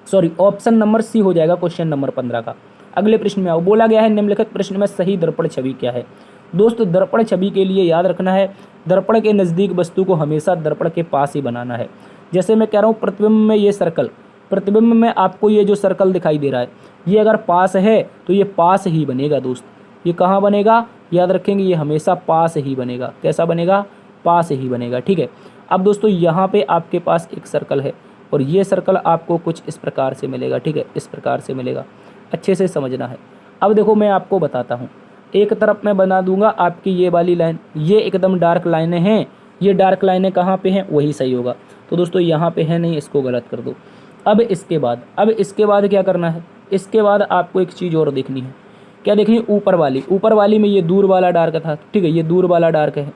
S1: सॉरी, ऑप्शन नंबर सी हो जाएगा क्वेश्चन नंबर 15 का। अगले प्रश्न में आओ। बोला गया है निम्नलिखित प्रश्न में सही दर्पण छवि क्या है। दोस्त दर्पण छवि के लिए याद रखना है, दर्पण के नज़दीक वस्तु को हमेशा दर्पण के पास ही बनाना है। जैसे मैं कह रहा हूँ प्रतिबिंब में ये सर्कल, प्रतिबिंब में आपको ये जो सर्कल दिखाई दे रहा है ये अगर पास है तो ये पास ही बनेगा दोस्त। ये कहाँ बनेगा? याद रखेंगे, ये हमेशा पास ही बनेगा। कैसा बनेगा? पास ही बनेगा। ठीक है, अब दोस्तों यहाँ पे आपके पास एक सर्कल है और ये सर्कल आपको कुछ इस प्रकार से मिलेगा। ठीक है, इस प्रकार से मिलेगा, अच्छे से समझना है। अब देखो मैं आपको बताता हूँ, एक तरफ मैं बना दूंगा आपकी ये वाली लाइन, ये एकदम डार्क लाइनें हैं, ये डार्क लाइनें कहाँ पे हैं, वही सही होगा। तो दोस्तों यहाँ पे है नहीं, इसको गलत कर दो। अब इसके बाद क्या करना है, इसके बाद आपको एक चीज़ और देखनी है। क्या देखनी, ऊपर वाली में ये दूर वाला डार्क था, ठीक है, ये दूर वाला डार्क है,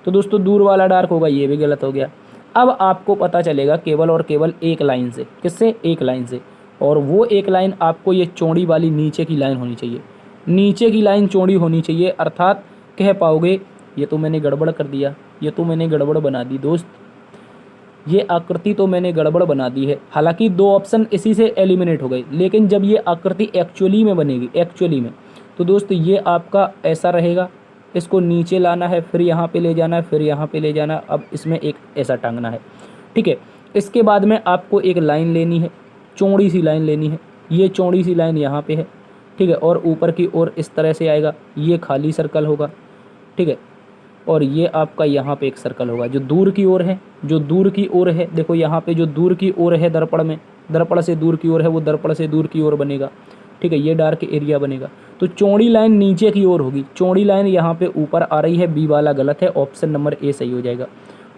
S1: तो दोस्तों दूर वाला डार्क होगा, ये भी गलत हो गया। अब आपको पता चलेगा केवल और केवल एक लाइन से, किससे, एक लाइन से, और वो एक लाइन आपको ये चौड़ी वाली नीचे की लाइन होनी चाहिए, नीचे की लाइन चौड़ी होनी चाहिए, अर्थात कह पाओगे ये तो मैंने गड़बड़ कर दिया, ये तो मैंने गड़बड़ बना दी दोस्त, ये आकृति तो मैंने गड़बड़ बना दी है। हालांकि दो ऑप्शन इसी से एलिमिनेट हो गए, लेकिन जब ये आकृति एक्चुअली में बनेगी, एक्चुअली में, तो दोस्त ये आपका ऐसा रहेगा, इसको नीचे लाना है, फिर यहाँ पे ले जाना है, फिर यहाँ पे ले जाना है, अब इसमें एक ऐसा टांगना है, ठीक है। इसके बाद में आपको एक लाइन लेनी है, चौड़ी सी लाइन लेनी है, ये चौड़ी सी लाइन यहाँ पे है, ठीक है, और ऊपर की ओर इस तरह से आएगा, ये खाली सर्कल होगा, ठीक है, और ये आपका यहाँ पे एक सर्कल होगा जो दूर की ओर है, जो दूर की ओर है, देखो यहाँ पे जो दूर की ओर है दर्पण में, दर्पण से दूर की ओर है, वो दर्पण से दूर की ओर बनेगा, ठीक है, ये डार्क एरिया बनेगा। तो चौड़ी लाइन नीचे की ओर होगी, चौड़ी लाइन यहाँ पे ऊपर आ रही है, बी वाला गलत है, ऑप्शन नंबर ए सही हो जाएगा,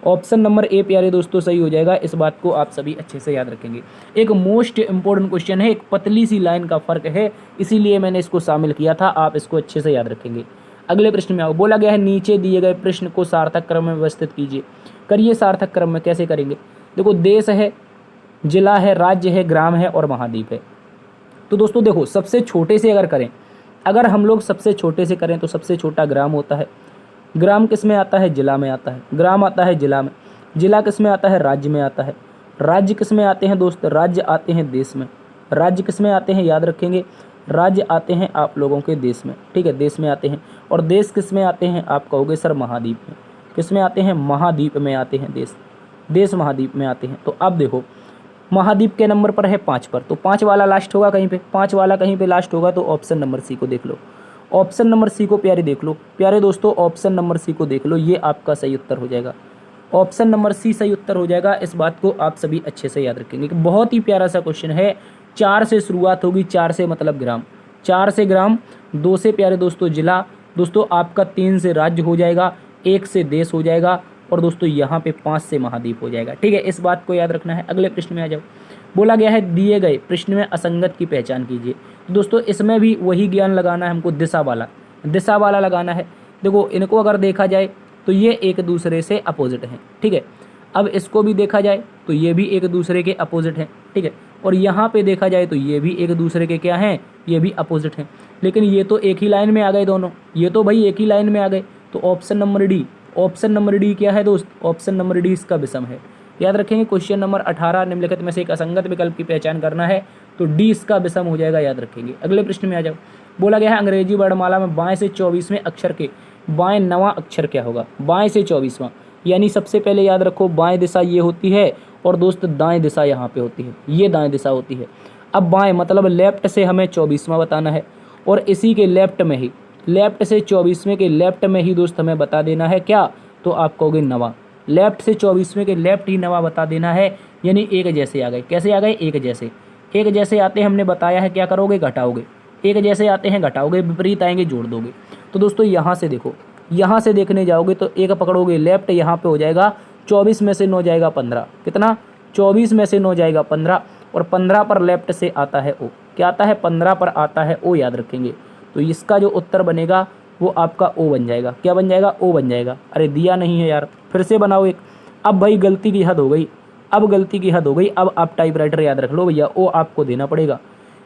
S1: ऑप्शन नंबर ए प्यारे दोस्तों सही हो जाएगा। इस बात को आप सभी अच्छे से याद रखेंगे। एक मोस्ट इंपॉर्टेंट क्वेश्चन है, एक पतली सी लाइन का फर्क है, इसीलिए मैंने इसको शामिल किया था, आप इसको अच्छे से याद रखेंगे। अगले प्रश्न में आओ, बोला गया है नीचे दिए गए प्रश्न को सार्थक क्रम में व्यवस्थित कीजिए। करिए सार्थक क्रम में, कैसे करेंगे, देखो देश है, जिला है, राज्य है, ग्राम है और महाद्वीप है। तो दोस्तों देखो सबसे छोटे से अगर करें, अगर हम लोग सबसे छोटे से करें तो सबसे छोटा ग्राम होता है, ग्राम किस में आता है, जिला में आता है, ग्राम आता है जिला में, जिला किस में आता है, राज्य में आता है, राज्य किस में आते हैं दोस्त, राज्य आते हैं देश में, राज्य किस में आते हैं, याद रखेंगे, राज्य आते हैं आप लोगों के देश में, ठीक है, देश में आते हैं, और देश किस में आते हैं, आप कहोगे सर महाद्वीप में, किस में आते हैं, महाद्वीप में आते हैं देश, देश महाद्वीप में आते हैं। तो अब देखो महाद्वीप के नंबर पर है 5 पर, तो 5 वाला लास्ट होगा कहीं पे, 5 वाला कहीं पे लास्ट होगा, तो ऑप्शन नंबर सी को देख लो, ऑप्शन नंबर सी को प्यारे देख लो, प्यारे दोस्तों ऑप्शन नंबर सी को देख लो, ये आपका सही उत्तर हो जाएगा, ऑप्शन नंबर सी सही उत्तर हो जाएगा। इस बात को आप सभी अच्छे से याद रखेंगे कि बहुत ही प्यारा सा क्वेश्चन है। 4 से शुरुआत होगी, 4 से मतलब ग्राम, 4 से ग्राम, 2 से प्यारे दोस्तों जिला, दोस्तों आपका 3 से राज्य हो जाएगा, 1 से देश हो जाएगा, और दोस्तों यहाँ पे 5 से महाद्वीप हो जाएगा, ठीक है, इस बात को याद रखना है। अगले प्रश्न में आ जाओ, बोला गया है दिए गए प्रश्न में असंगत की पहचान कीजिए। तो दोस्तों इसमें भी वही ज्ञान लगाना है हमको, दिशा वाला लगाना है। देखो इनको अगर देखा जाए तो ये एक दूसरे से अपोजिट हैं, ठीक है, अब इसको भी देखा जाए तो ये भी एक दूसरे के अपोजिट हैं, ठीक है, और यहाँ पे देखा जाए तो ये भी एक दूसरे के क्या हैं, ये भी अपोजिट हैं, लेकिन ये तो एक ही लाइन में आ गए दोनों, ये तो भाई एक ही लाइन में आ गए। तो option number D, option number D क्या है दोस्त, ऑप्शन नंबर डी इसका विषम है। याद रखेंगे क्वेश्चन नंबर 18 निम्नलिखित में से एक असंगत विकल्प की पहचान करना है, तो डी इसका विषम हो जाएगा, याद रखेंगे। अगले प्रश्न में आ जाओ, बोला गया है अंग्रेजी वर्णमाला में बाएं से 24वें अक्षर के बाएं नवां अक्षर क्या होगा, बाएं से 24वां, यानी सबसे पहले याद रखो बाएं दिशा ये होती है, और दोस्त दाएं दिशा यहाँ पे होती है, ये दाएं दिशा होती है। अब बाएं मतलब लेफ्ट से हमें 24वां बताना है, और इसी के लेफ्ट में ही, लेफ्ट से 24वें के लेफ्ट में ही दोस्त हमें बता देना है क्या, तो आप कहोगे नवा, लेफ्ट से 24वें के लेफ्ट ही नवा बता देना है, यानी एक जैसे आ गए। कैसे आ गए, एक जैसे, एक जैसे आते हैं, हमने बताया है क्या करोगे, घटाओगे, एक जैसे आते हैं घटाओगे, विपरीत आएंगे जोड़ दोगे। तो दोस्तों यहाँ से देखो, यहाँ से देखने जाओगे तो एक पकड़ोगे लेफ्ट, यहाँ पे हो जाएगा 24 में से 9 जाएगा 15, कितना, 24 में से 9 जाएगा 15, और 15 पर लेफ्ट से आता है ओ, क्या आता है, 15 पर आता है ओ, याद रखेंगे। तो इसका जो उत्तर बनेगा वो आपका ओ बन जाएगा, क्या बन जाएगा, ओ बन जाएगा। अरे दिया नहीं है यार, फिर से बनाओ एक। अब भाई गलती की हद हो गई, अब गलती की हद हो गई, अब आप टाइपराइटर याद रख लो भैया, ओ आपको देना पड़ेगा।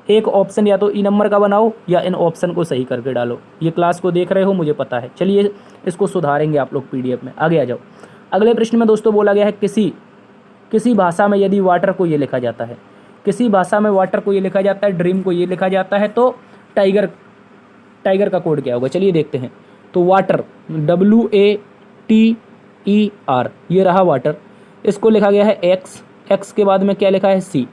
S1: एक ऑप्शन या तो ई नंबर का बनाओ या इन ऑप्शन को सही करके डालो। ये क्लास को देख रहे हो मुझे पता है, चलिए इसको सुधारेंगे आप लोग पीडीएफ में। आगे आ जाओ, अगले प्रश्न में दोस्तों बोला गया है किसी भाषा में यदि वाटर को ये लिखा जाता है, किसी भाषा में वाटर को ये लिखा जाता है, ड्रीम को ये लिखा जाता है, तो टाइगर का कोड क्या होगा, चलिए देखते हैं। तो वाटर WATER, ये रहा वाटर, इसको लिखा गया है एक्स के बाद में क्या लिखा है, सी,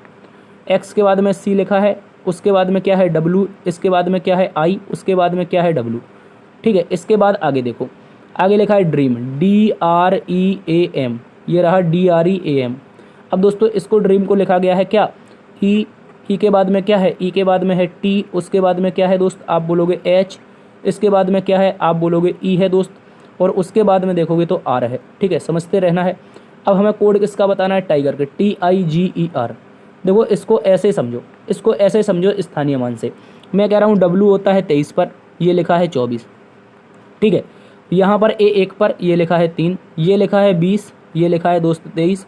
S1: एक्स के बाद में सी लिखा है, उसके बाद में क्या है W, इसके बाद में क्या है I, उसके बाद में क्या है W, ठीक है। इसके बाद आगे देखो, आगे लिखा है ड्रीम, DREAM, ये रहा DREAM। अब दोस्तों इसको ड्रीम को लिखा गया है क्या, ई के बाद में क्या है, ई के बाद में है T, उसके बाद में क्या है दोस्त, आप बोलोगे H, इसके बाद में क्या है आप बोलोगे ई है दोस्त, और उसके बाद में देखोगे तो आर है। ठीक है, समझते रहना है। अब हमें कोड किसका बताना है, टाइगर के, TIGER। देखो इसको ऐसे समझो, इसको ऐसे समझो स्थानीय मान से। मैं कह रहा हूँ W होता है 23 पर, ये लिखा है 24। ठीक है, यहाँ पर A1 पर ये लिखा है 3, ये लिखा है 20, ये लिखा है दोस्त 23,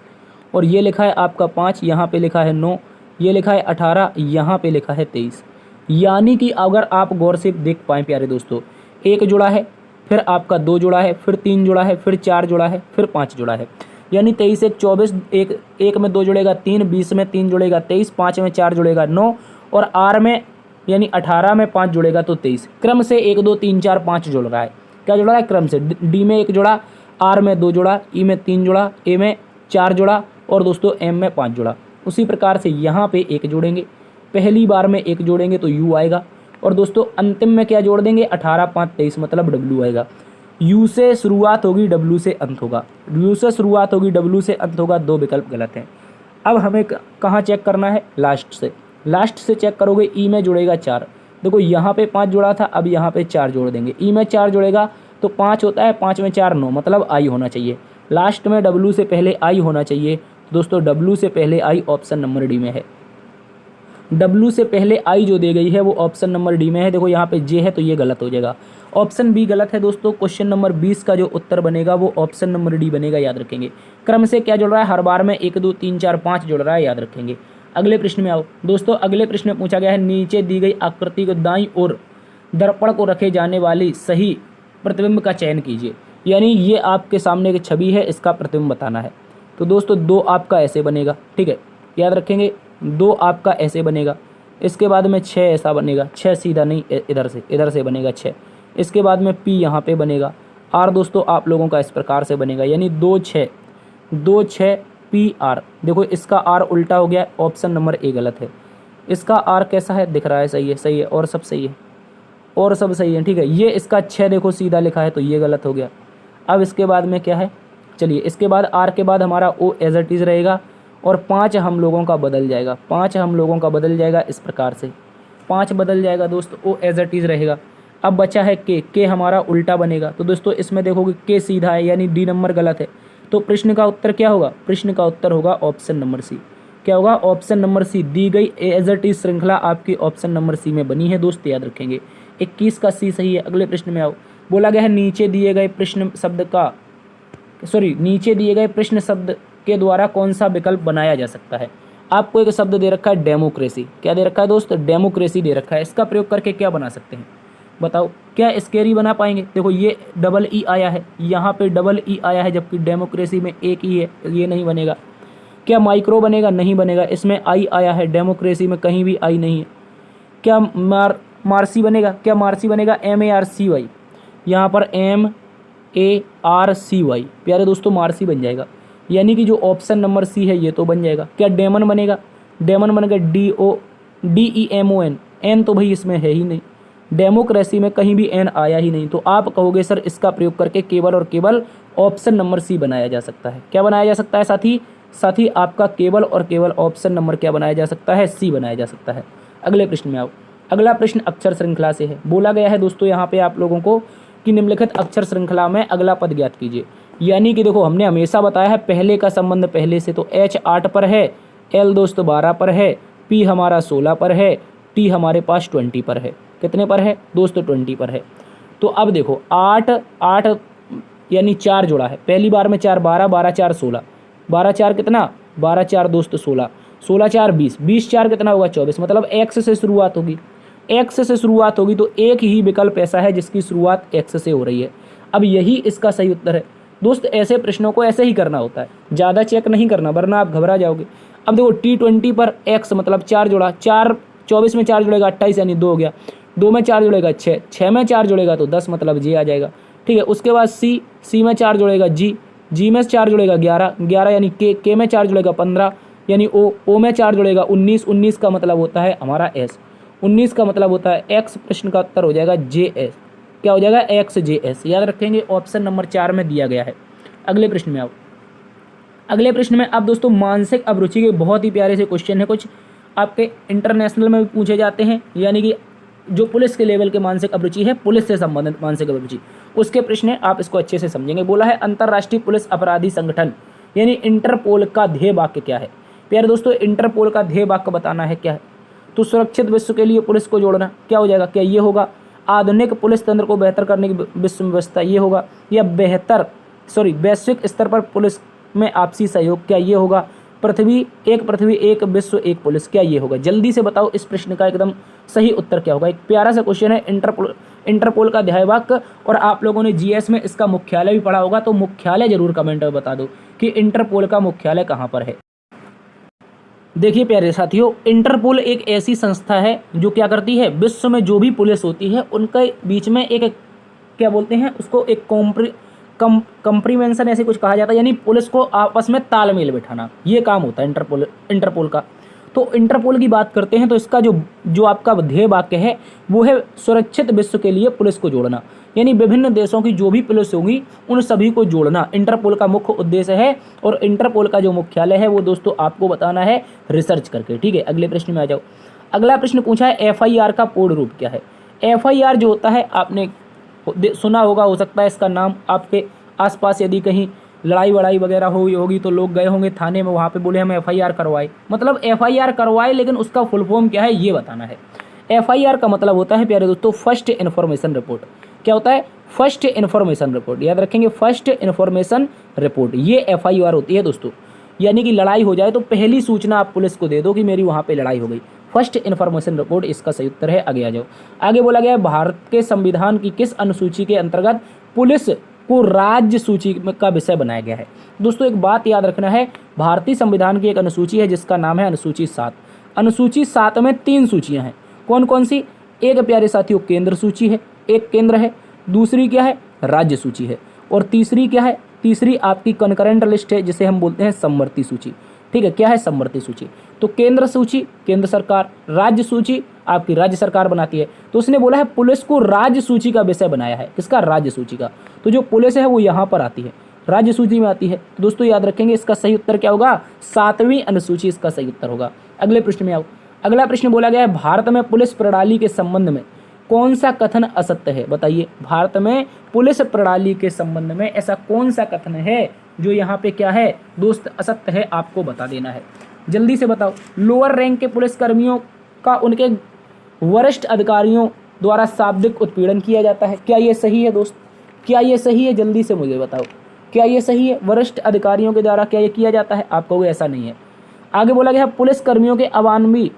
S1: और ये लिखा है आपका 5, यहाँ पे लिखा है 9, ये लिखा है 18, यहाँ पे लिखा है 23। यानी कि अगर आप गौर से देख पाएँ प्यारे दोस्तों, 1 जुड़ा है, फिर आपका 2 जुड़ा है, फिर 3 जुड़ा है, फिर 4 जुड़ा है, फिर 5 जुड़ा है। यानी 23 1 24, एक में 2 जुड़ेगा 3, 20 में 3 जुड़ेगा 23, 5 में 4 जुड़ेगा 9, और R में यानी 18 में 5 जुड़ेगा तो 23। क्रम से 1 2 3 4 5 जुड़ रहा है। क्या जुड़ रहा है, क्रम से। D में 1 जुड़ा, R में 2 जुड़ा, E में 3 जुड़ा, A में 4 जुड़ा, और दोस्तों M में 5 जुड़ा। उसी प्रकार से यहाँ पे 1 जोड़ेंगे, पहली बार में 1 जोड़ेंगे तो U आएगा, और दोस्तों अंतिम में क्या जोड़ देंगे, 18 5 23 मतलब W आएगा। U से शुरुआत होगी, W से अंत होगा। U से शुरुआत होगी, W से अंत होगा, 2 विकल्प गलत हैं। अब हमें कहाँ चेक करना है, लास्ट से। लास्ट से चेक करोगे, E में जुड़ेगा 4। देखो यहाँ पे 5 जुड़ा था, अब यहाँ पे 4 जोड़ देंगे। E में 4 जुड़ेगा तो 5 होता है, 5 में 4 9, मतलब I होना चाहिए। लास्ट में W से पहले I होना चाहिए। दोस्तों W से पहले I ऑप्शन नंबर D में है। W से पहले I जो दी गई है वो ऑप्शन नंबर D में है। देखो यहाँ पे J है तो ये गलत हो जाएगा, ऑप्शन B गलत है दोस्तों। क्वेश्चन नंबर 20 का जो उत्तर बनेगा वो ऑप्शन नंबर D बनेगा, याद रखेंगे। क्रम से क्या जुड़ रहा है, हर बार में 1 2 3 4 5 जुड़ रहा है, याद रखेंगे। अगले प्रश्न में आओ दोस्तों। अगले प्रश्न में पूछा गया है, नीचे दी गई आकृति को दाईं ओर दर्पण को रखे जाने वाली सही प्रतिबिंब का चयन कीजिए। यानी ये आपके सामने की छवि है, इसका प्रतिबिंब बताना है। तो दोस्तों 2 आपका ऐसे बनेगा, ठीक है, याद रखेंगे। 2 आपका ऐसे बनेगा, इसके बाद में 6 ऐसा बनेगा, 6 सीधा नहीं, इधर से बनेगा 6। इसके बाद में P यहाँ पे बनेगा। R दोस्तों आप लोगों का इस प्रकार से बनेगा, यानी 2 6 PR। देखो इसका R उल्टा हो गया, ऑप्शन नंबर A गलत है। इसका R कैसा है, दिख रहा है, सही है, और सब सही है, और सब सही है, ठीक है। ये इसका 6 देखो सीधा लिखा है तो ये गलत हो गया। अब इसके बाद में क्या है, चलिए इसके बाद R के बाद हमारा O एज इट इज़ रहेगा, और 5 हम लोगों का बदल जाएगा, 5 हम लोगों का बदल जाएगा इस प्रकार से, 5 बदल जाएगा दोस्तों, O एज इट इज़ रहेगा। अब बचा है K हमारा उल्टा बनेगा। तो दोस्तों इसमें देखोगे K सीधा है, यानी D नंबर गलत है। तो प्रश्न का उत्तर क्या होगा, प्रश्न का उत्तर होगा ऑप्शन नंबर C। क्या होगा, ऑप्शन नंबर C। दी गई एज इट इज़ श्रृंखला आपकी ऑप्शन नंबर C में बनी है दोस्त, याद रखेंगे। 21 का C सही है। अगले प्रश्न में आओ। बोला गया है नीचे दिए गए प्रश्न शब्द के द्वारा कौन सा विकल्प बनाया जा सकता है। आपको एक शब्द दे रखा है डेमोक्रेसी। क्या दे रखा है दोस्त, डेमोक्रेसी दे रखा है। इसका प्रयोग करके क्या बना सकते हैं, बताओ। क्या स्केरी बना पाएंगे। देखो ये डबल ई आया है, यहाँ पे डबल ई आया है, जबकि डेमोक्रेसी में एक ही है, ये नहीं बनेगा। क्या माइक्रो बनेगा, नहीं बनेगा। इसमें आई आया है, डेमोक्रेसी में कहीं भी आई नहीं है। क्या मार्सी बनेगा, क्या मार्सी बनेगा, MARCY, यहाँ पर MARCY। प्यारे दोस्तों मार्सी बन जाएगा, यानी कि जो ऑप्शन नंबर C है ये तो बन जाएगा। क्या डेमन बनेगा, डेमन बनेगा DEMON, N तो भाई इसमें है ही नहीं। डेमोक्रेसी में कहीं भी N आया ही नहीं। तो आप कहोगे सर इसका प्रयोग करके केवल और केवल ऑप्शन नंबर C बनाया जा सकता है। क्या बनाया जा सकता है साथी आपका केवल और केवल ऑप्शन नंबर क्या बनाया जा सकता है, C बनाया जा सकता है। अगले प्रश्न में आओ। अगला प्रश्न अक्षर श्रृंखला से है। बोला गया है दोस्तों यहाँ पे आप लोगों को कि निम्नलिखित अक्षर श्रृंखला में अगला पद ज्ञात कीजिए। यानी कि देखो हमने हमेशा बताया है पहले का संबंध पहले से, तो H 8 पर है, L दोस्तों 12 पर है, P हमारा 16 पर है, T हमारे पास 20 पर है। कितने पर है दोस्तों, 20 पर है। तो अब देखो 8 यानी 4 जुड़ा है, पहली बार में 4 12, 12 4 16, 12 4 कितना, 12 4 दोस्तों 16, 16 4 20, 20 4 कितना होगा 24, मतलब X से शुरुआत होगी। X से शुरुआत होगी तो एक ही विकल्प ऐसा है जिसकी शुरुआत X से हो रही है। अब यही इसका सही उत्तर है दोस्त। ऐसे प्रश्नों को ऐसे ही करना होता है, ज़्यादा चेक नहीं करना वरना आप घबरा जाओगे। अब देखो T20 पर X मतलब 4 जोड़ा, 4 24 में 4 जुड़ेगा 28 यानी 2 हो गया, 2 में 4 जुड़ेगा 6, 6 में 4 जुड़ेगा तो 10 मतलब J आ जाएगा, ठीक है। उसके बाद C में 4 जुड़ेगा G में 4 जुड़ेगा 11 यानी K में 4 जुड़ेगा 15 यानी O में 4 जुड़ेगा 19 का मतलब होता है हमारा S, 19 का मतलब होता है X। प्रश्न का उत्तर हो जाएगा JS। क्या हो जाएगा, XJS, याद रखेंगे। ऑप्शन नंबर 4 में दिया गया है। अगले प्रश्न में आओ। अगले प्रश्न में अब दोस्तों मानसिक अभिरुचि के बहुत ही प्यारे से क्वेश्चन है, कुछ आपके इंटरनेशनल में भी पूछे जाते हैं, यानी कि जो पुलिस के लेवल के मानसिक अभिरुचि है, पुलिस से संबंधित मानसिक अभिरुचि, उसके प्रश्न है, आप इसको अच्छे से समझेंगे। बोला है अंतर्राष्ट्रीय पुलिस अपराधी संगठन यानी इंटरपोल का ध्येय वाक्य क्या है। प्यारे दोस्तों, इंटरपोल का ध्येय वाक्य बताना है क्या है, तो सुरक्षित विश्व के लिए पुलिस को जोड़ना, क्या हो जाएगा, क्या ये होगा। आधुनिक पुलिस तंत्र को बेहतर करने की विश्व व्यवस्था, ये होगा। या वैश्विक स्तर पर पुलिस में आपसी सहयोग, क्या ये होगा। पृथ्वी एक विश्व एक पुलिस, क्या ये होगा। जल्दी से बताओ इस प्रश्न का एकदम सही उत्तर क्या होगा। एक प्यारा सा क्वेश्चन है, इंटरपोल का ध्येय वाक्य, और आप लोगों ने जीएस में इसका मुख्यालय भी पढ़ा होगा, तो मुख्यालय जरूर कमेंट में बता दो कि इंटरपोल का मुख्यालय कहाँ पर है। देखिए प्यारे साथियों, इंटरपोल एक ऐसी संस्था है जो क्या करती है, विश्व में जो भी पुलिस होती है उनके बीच में एक क्या बोलते हैं उसको, एक कंप्रीवेंशन ऐसे कुछ कहा जाता है, यानी पुलिस को आपस में तालमेल बिठाना, ये काम होता है इंटरपोल का। तो इंटरपोल की बात करते हैं तो इसका जो आपका ध्येय वाक्य है वो है सुरक्षित विश्व के लिए पुलिस को जोड़ना, यानी विभिन्न देशों की जो भी पुलिस होगी उन सभी को जोड़ना इंटरपोल का मुख्य उद्देश्य है। और इंटरपोल का जो मुख्यालय है वो दोस्तों आपको बताना है रिसर्च करके, ठीक है। अगले प्रश्न में आ जाओ। अगला प्रश्न पूछा है एफआईआर का पूर्ण रूप क्या है। एफआईआर जो होता है आपने सुना होगा, हो सकता है इसका नाम आपके आसपास यदि कहीं लड़ाई वड़ाई वगैरह हुई होगी तो लोग गए होंगे थाने में, वहाँ पे बोले हमें एफआईआर करवाए, मतलब एफआईआर करवाए, लेकिन उसका फुल फॉर्म क्या है ये बताना है। एफआईआर का मतलब होता है प्यारे दोस्तों फर्स्ट इन्फॉर्मेशन रिपोर्ट। क्या होता है, फर्स्ट इन्फॉर्मेशन रिपोर्ट, याद रखेंगे फर्स्ट इन्फॉर्मेशन रिपोर्ट, ये एफआईआर होती है दोस्तों। यानी कि लड़ाई हो जाए तो पहली सूचना आप पुलिस को दे दो कि मेरी वहाँ पे लड़ाई हो गई, फर्स्ट इन्फॉर्मेशन रिपोर्ट इसका सही उत्तर है। आगे आ जाओ। आगे बोला गया है भारत के संविधान की किस अनुसूची के अंतर्गत पुलिस को राज्य सूची का विषय बनाया गया है। दोस्तों एक बात याद रखना है, भारतीय संविधान की एक अनुसूची है जिसका नाम है अनुसूची 7। अनुसूची 7 में 3 सूचियां हैं, कौन कौन सी। एक प्यारे साथियों केंद्र सूची है, एक केंद्र है, दूसरी क्या है राज्य सूची है, और तीसरी क्या है, तीसरी आपकी कंकरेंट लिस्ट है जिसे हम बोलते हैं समवर्ती सूची, ठीक है। क्या है समवर्ती सूची, तो केंद्र सूची केंद्र सरकार, राज्य सूची आपकी राज्य सरकार बनाती है। तो उसने बोला है पुलिस को राज्य सूची का विषय बनाया है, किसका, राज्य सूची का। तो जो पुलिस है वो यहाँ पर आती है, राज्य सूची में आती है। तो दोस्तों याद रखेंगे इसका सही उत्तर क्या होगा, 7वीं अनुसूची इसका सही उत्तर होगा। अगले प्रश्न में आओ। अगला प्रश्न बोला गया है भारत में पुलिस प्रणाली के संबंध में कौन सा कथन असत्य है, बताइए। भारत में पुलिस प्रणाली के संबंध में ऐसा कौन सा कथन है जो यहाँ पे क्या है दोस्त असत्य है, आपको बता देना है। जल्दी से बताओ। लोअर रैंक के पुलिस कर्मियों का उनके वरिष्ठ अधिकारियों द्वारा शाब्दिक उत्पीड़न किया जाता है, क्या ये सही है दोस्त, क्या ये सही है, जल्दी से मुझे बताओ, क्या ये सही है। वरिष्ठ अधिकारियों के द्वारा क्या ये किया जाता है, आप कहोगे ऐसा नहीं है। आगे बोला गया है पुलिस कर्मियों के अमानवीय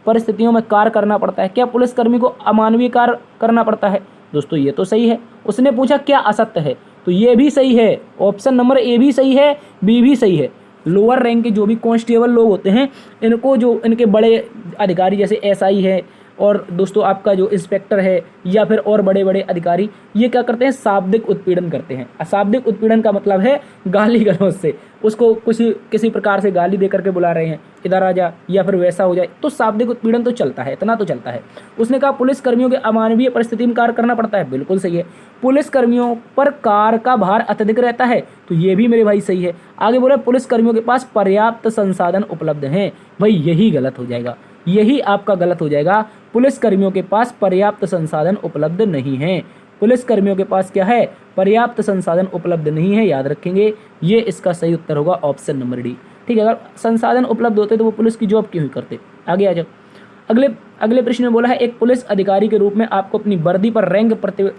S1: परिस्थितियों में कार्य करना पड़ता है, क्या पुलिस कर्मी को अमानवीय कार्य करना पड़ता है, दोस्तों ये तो सही है। उसने पूछा क्या असत्य है, तो ये भी सही है, ऑप्शन नंबर ए भी सही है, बी भी सही है। लोअर रैंक के जो भी कांस्टेबल लोग होते हैं इनको जो इनके बड़े अधिकारी जैसे एसआई है और दोस्तों आपका जो इंस्पेक्टर है या फिर और बड़े बड़े अधिकारी, ये क्या करते हैं शाब्दिक उत्पीड़न करते हैं। अशाब्दिक उत्पीड़न का मतलब है गाली गलौज से, उसको किसी प्रकार से गाली दे करके बुला रहे हैं, इधर आ जा या फिर वैसा हो जाए, तो शाब्दिक उत्पीड़न तो चलता है, इतना तो चलता है। उसने कहा पुलिस कर्मियों के अमानवीय परिस्थिति में कार्य करना पड़ता है, बिल्कुल सही है। पुलिस कर्मियों पर कार्य का भार अत्यधिक रहता है, तो ये भी मेरे भाई सही है। आगे बोले पुलिस कर्मियों के पास पर्याप्त संसाधन उपलब्ध हैं, भाई यही गलत हो जाएगा, यही आपका गलत हो जाएगा। पुलिस कर्मियों के पास पर्याप्त संसाधन उपलब्ध नहीं है, पुलिस कर्मियों के पास क्या है, पर्याप्त संसाधन उपलब्ध नहीं है, याद रखेंगे ये इसका सही उत्तर होगा ऑप्शन नंबर डी, ठीक है। अगर संसाधन उपलब्ध होते तो वो पुलिस की जॉब क्यों ही करते। आगे आ जाओ। अगले प्रश्न में बोला है एक पुलिस अधिकारी के रूप में आपको अपनी वर्दी पर रैंक प्रतीक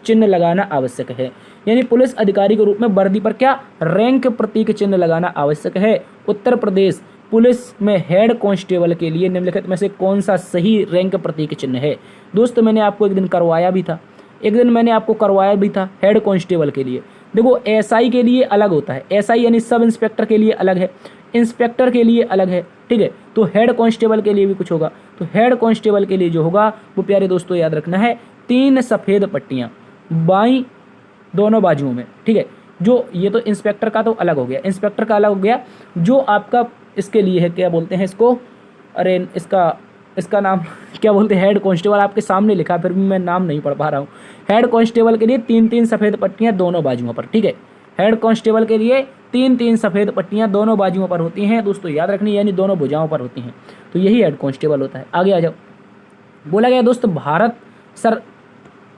S1: चिन्ह लगाना आवश्यक है, यानी पुलिस अधिकारी के रूप में वर्दी पर क्या रैंक प्रतीक चिन्ह लगाना आवश्यक है। उत्तर प्रदेश पुलिस में हेड कांस्टेबल के लिए निम्नलिखित में से कौन सा सही रैंक प्रतीक चिन्ह है। दोस्तों मैंने आपको एक दिन करवाया भी था, हेड कांस्टेबल के लिए। देखो एसआई के लिए अलग होता है, एसआई यानी सब इंस्पेक्टर के लिए अलग है, इंस्पेक्टर के लिए अलग है, ठीक है। तो हेड कांस्टेबल के लिए भी कुछ होगा, तो हेड कांस्टेबल के लिए जो होगा वो प्यारे दोस्तों याद रखना है 3 सफ़ेद पट्टियाँ बाईं दोनों बाजुओं में, ठीक है। जो ये तो इंस्पेक्टर का तो अलग हो गया, इंस्पेक्टर का अलग हो गया। जो आपका इसके लिए है क्या बोलते हैं इसको, अरे इसका नाम क्या बोलते हैं, हेड कांस्टेबल आपके सामने लिखा, फिर भी मैं नाम नहीं पढ़ पा रहा हूँ। हेड कांस्टेबल के लिए 3-3 सफ़ेद पट्टियाँ दोनों बाजुओं पर, ठीक है। हेड कांस्टेबल के लिए 3-3 सफ़ेद पट्टियाँ दोनों बाजुओं पर होती हैं दोस्तों, याद रखनी, यानी दोनों भुजाओं पर होती हैं, तो यही हेड कांस्टेबल होता है। आगे आ जाओ। बोला गया दोस्त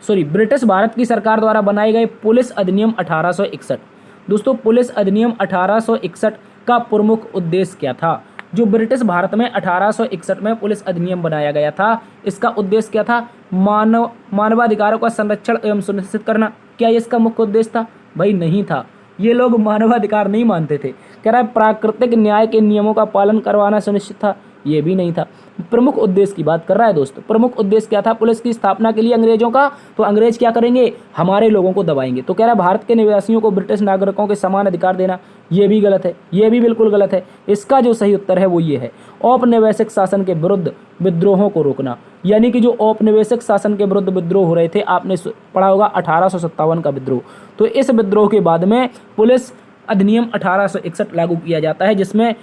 S1: ब्रिटिश भारत की सरकार द्वारा बनाए गए पुलिस अधिनियम 1861। दोस्तों पुलिस अधिनियम 1861 का प्रमुख उद्देश्य क्या था? जो ब्रिटिश भारत में 1861 में पुलिस अधिनियम बनाया गया था, इसका उद्देश्य क्या था? मानवाधिकारों का संरक्षण एवं सुनिश्चित करना। क्या ये इसका मुख्य उद्देश्य था? भाई नहीं था। ये लोग मानवाधिकार नहीं मानते थे। कह रहा है प्राकृतिक न्याय के नियमों का पालन करवाना सुनिश्चित था, ये भी नहीं था। प्रमुख उद्देश्य की बात कर रहा है दोस्त। प्रमुख उद्देश्य क्या था पुलिस की स्थापना के लिए अंग्रेजों का? तो अंग्रेज क्या करेंगे? हमारे लोगों को दबाएंगे। तो कह रहा है भारत के निवासियों को ब्रिटिश नागरिकों के समान अधिकार देना, ये भी गलत है, ये भी बिल्कुल गलत है। इसका जो सही उत्तर है वो ये है, औपनिवेशिक शासन के विरुद्ध विद्रोहों को रोकना। यानी कि जो औपनिवेशिक शासन के विरुद्ध विद्रोह हो रहे थे, आपने पढ़ा होगा 1857 का विद्रोह। तो इस विद्रोह के बाद में पुलिस अधिनियम 1861 लागू किया जाता है, जिसमें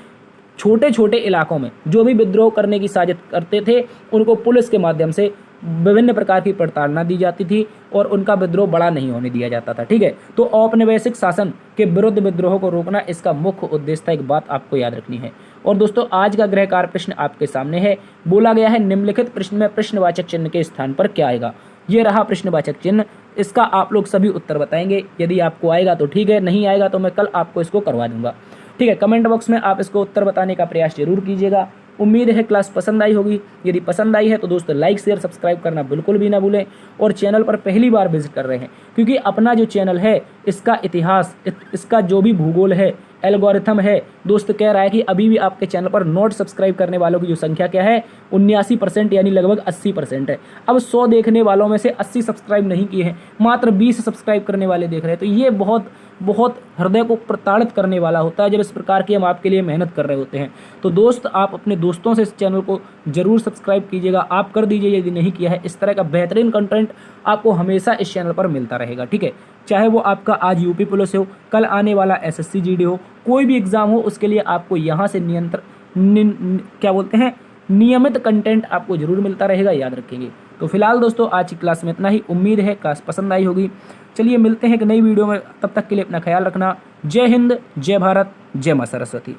S1: छोटे छोटे इलाकों में जो भी विद्रोह करने की साजिश करते थे उनको पुलिस के माध्यम से विभिन्न प्रकार की प्रताड़ना दी जाती थी और उनका विद्रोह बड़ा नहीं होने दिया जाता था। ठीक है, तो औपनिवेशिक शासन के विरुद्ध विद्रोह को रोकना इसका मुख्य उद्देश्य था। एक बात आपको याद रखनी है। और दोस्तों आज का गृह कार्य प्रश्न आपके सामने है। बोला गया है निम्नलिखित प्रश्न में प्रश्नवाचक चिन्ह के स्थान पर क्या आएगा? ये रहा प्रश्नवाचक चिन्ह। इसका आप लोग सभी उत्तर बताएंगे। यदि आपको आएगा तो ठीक है, नहीं आएगा तो मैं कल आपको इसको करवा दूंगा। ठीक है, कमेंट बॉक्स में आप इसको उत्तर बताने का प्रयास जरूर कीजिएगा। उम्मीद है क्लास पसंद आई होगी। यदि पसंद आई है तो दोस्तों लाइक शेयर सब्सक्राइब करना बिल्कुल भी ना भूलें। और चैनल पर पहली बार विजिट कर रहे हैं, क्योंकि अपना जो चैनल है इसका इतिहास, इसका जो भी भूगोल है, एल्गोरिथम है, दोस्त कह रहा है कि अभी भी आपके चैनल पर नोट सब्सक्राइब करने वालों की जो संख्या क्या है 79% यानी लगभग 80% है। अब 100 देखने वालों में से 80 सब्सक्राइब नहीं किए हैं, मात्र 20 सब्सक्राइब करने वाले देख रहे हैं। तो ये बहुत बहुत हृदय को प्रताड़ित करने वाला होता है जब इस प्रकार की हम आपके लिए मेहनत कर रहे होते हैं। तो दोस्त आप अपने दोस्तों से इस चैनल को जरूर सब्सक्राइब कीजिएगा। आप कर दीजिए यदि नहीं किया है। इस तरह का बेहतरीन कंटेंट आपको हमेशा इस चैनल पर मिलता रहेगा। ठीक है, चाहे वो आपका आज यूपी पुलिस हो, कल आने वाला SSC GD हो, कोई भी एग्जाम हो, उसके लिए आपको यहाँ से नियमित कंटेंट आपको जरूर मिलता रहेगा, याद रखेंगे। तो फिलहाल दोस्तों आज की क्लास में इतना ही। उम्मीद है क्लास पसंद आई होगी। चलिए मिलते हैं एक नई वीडियो में, तब तक के लिए अपना ख्याल रखना। जय हिंद, जय भारत, जय मां सरस्वती।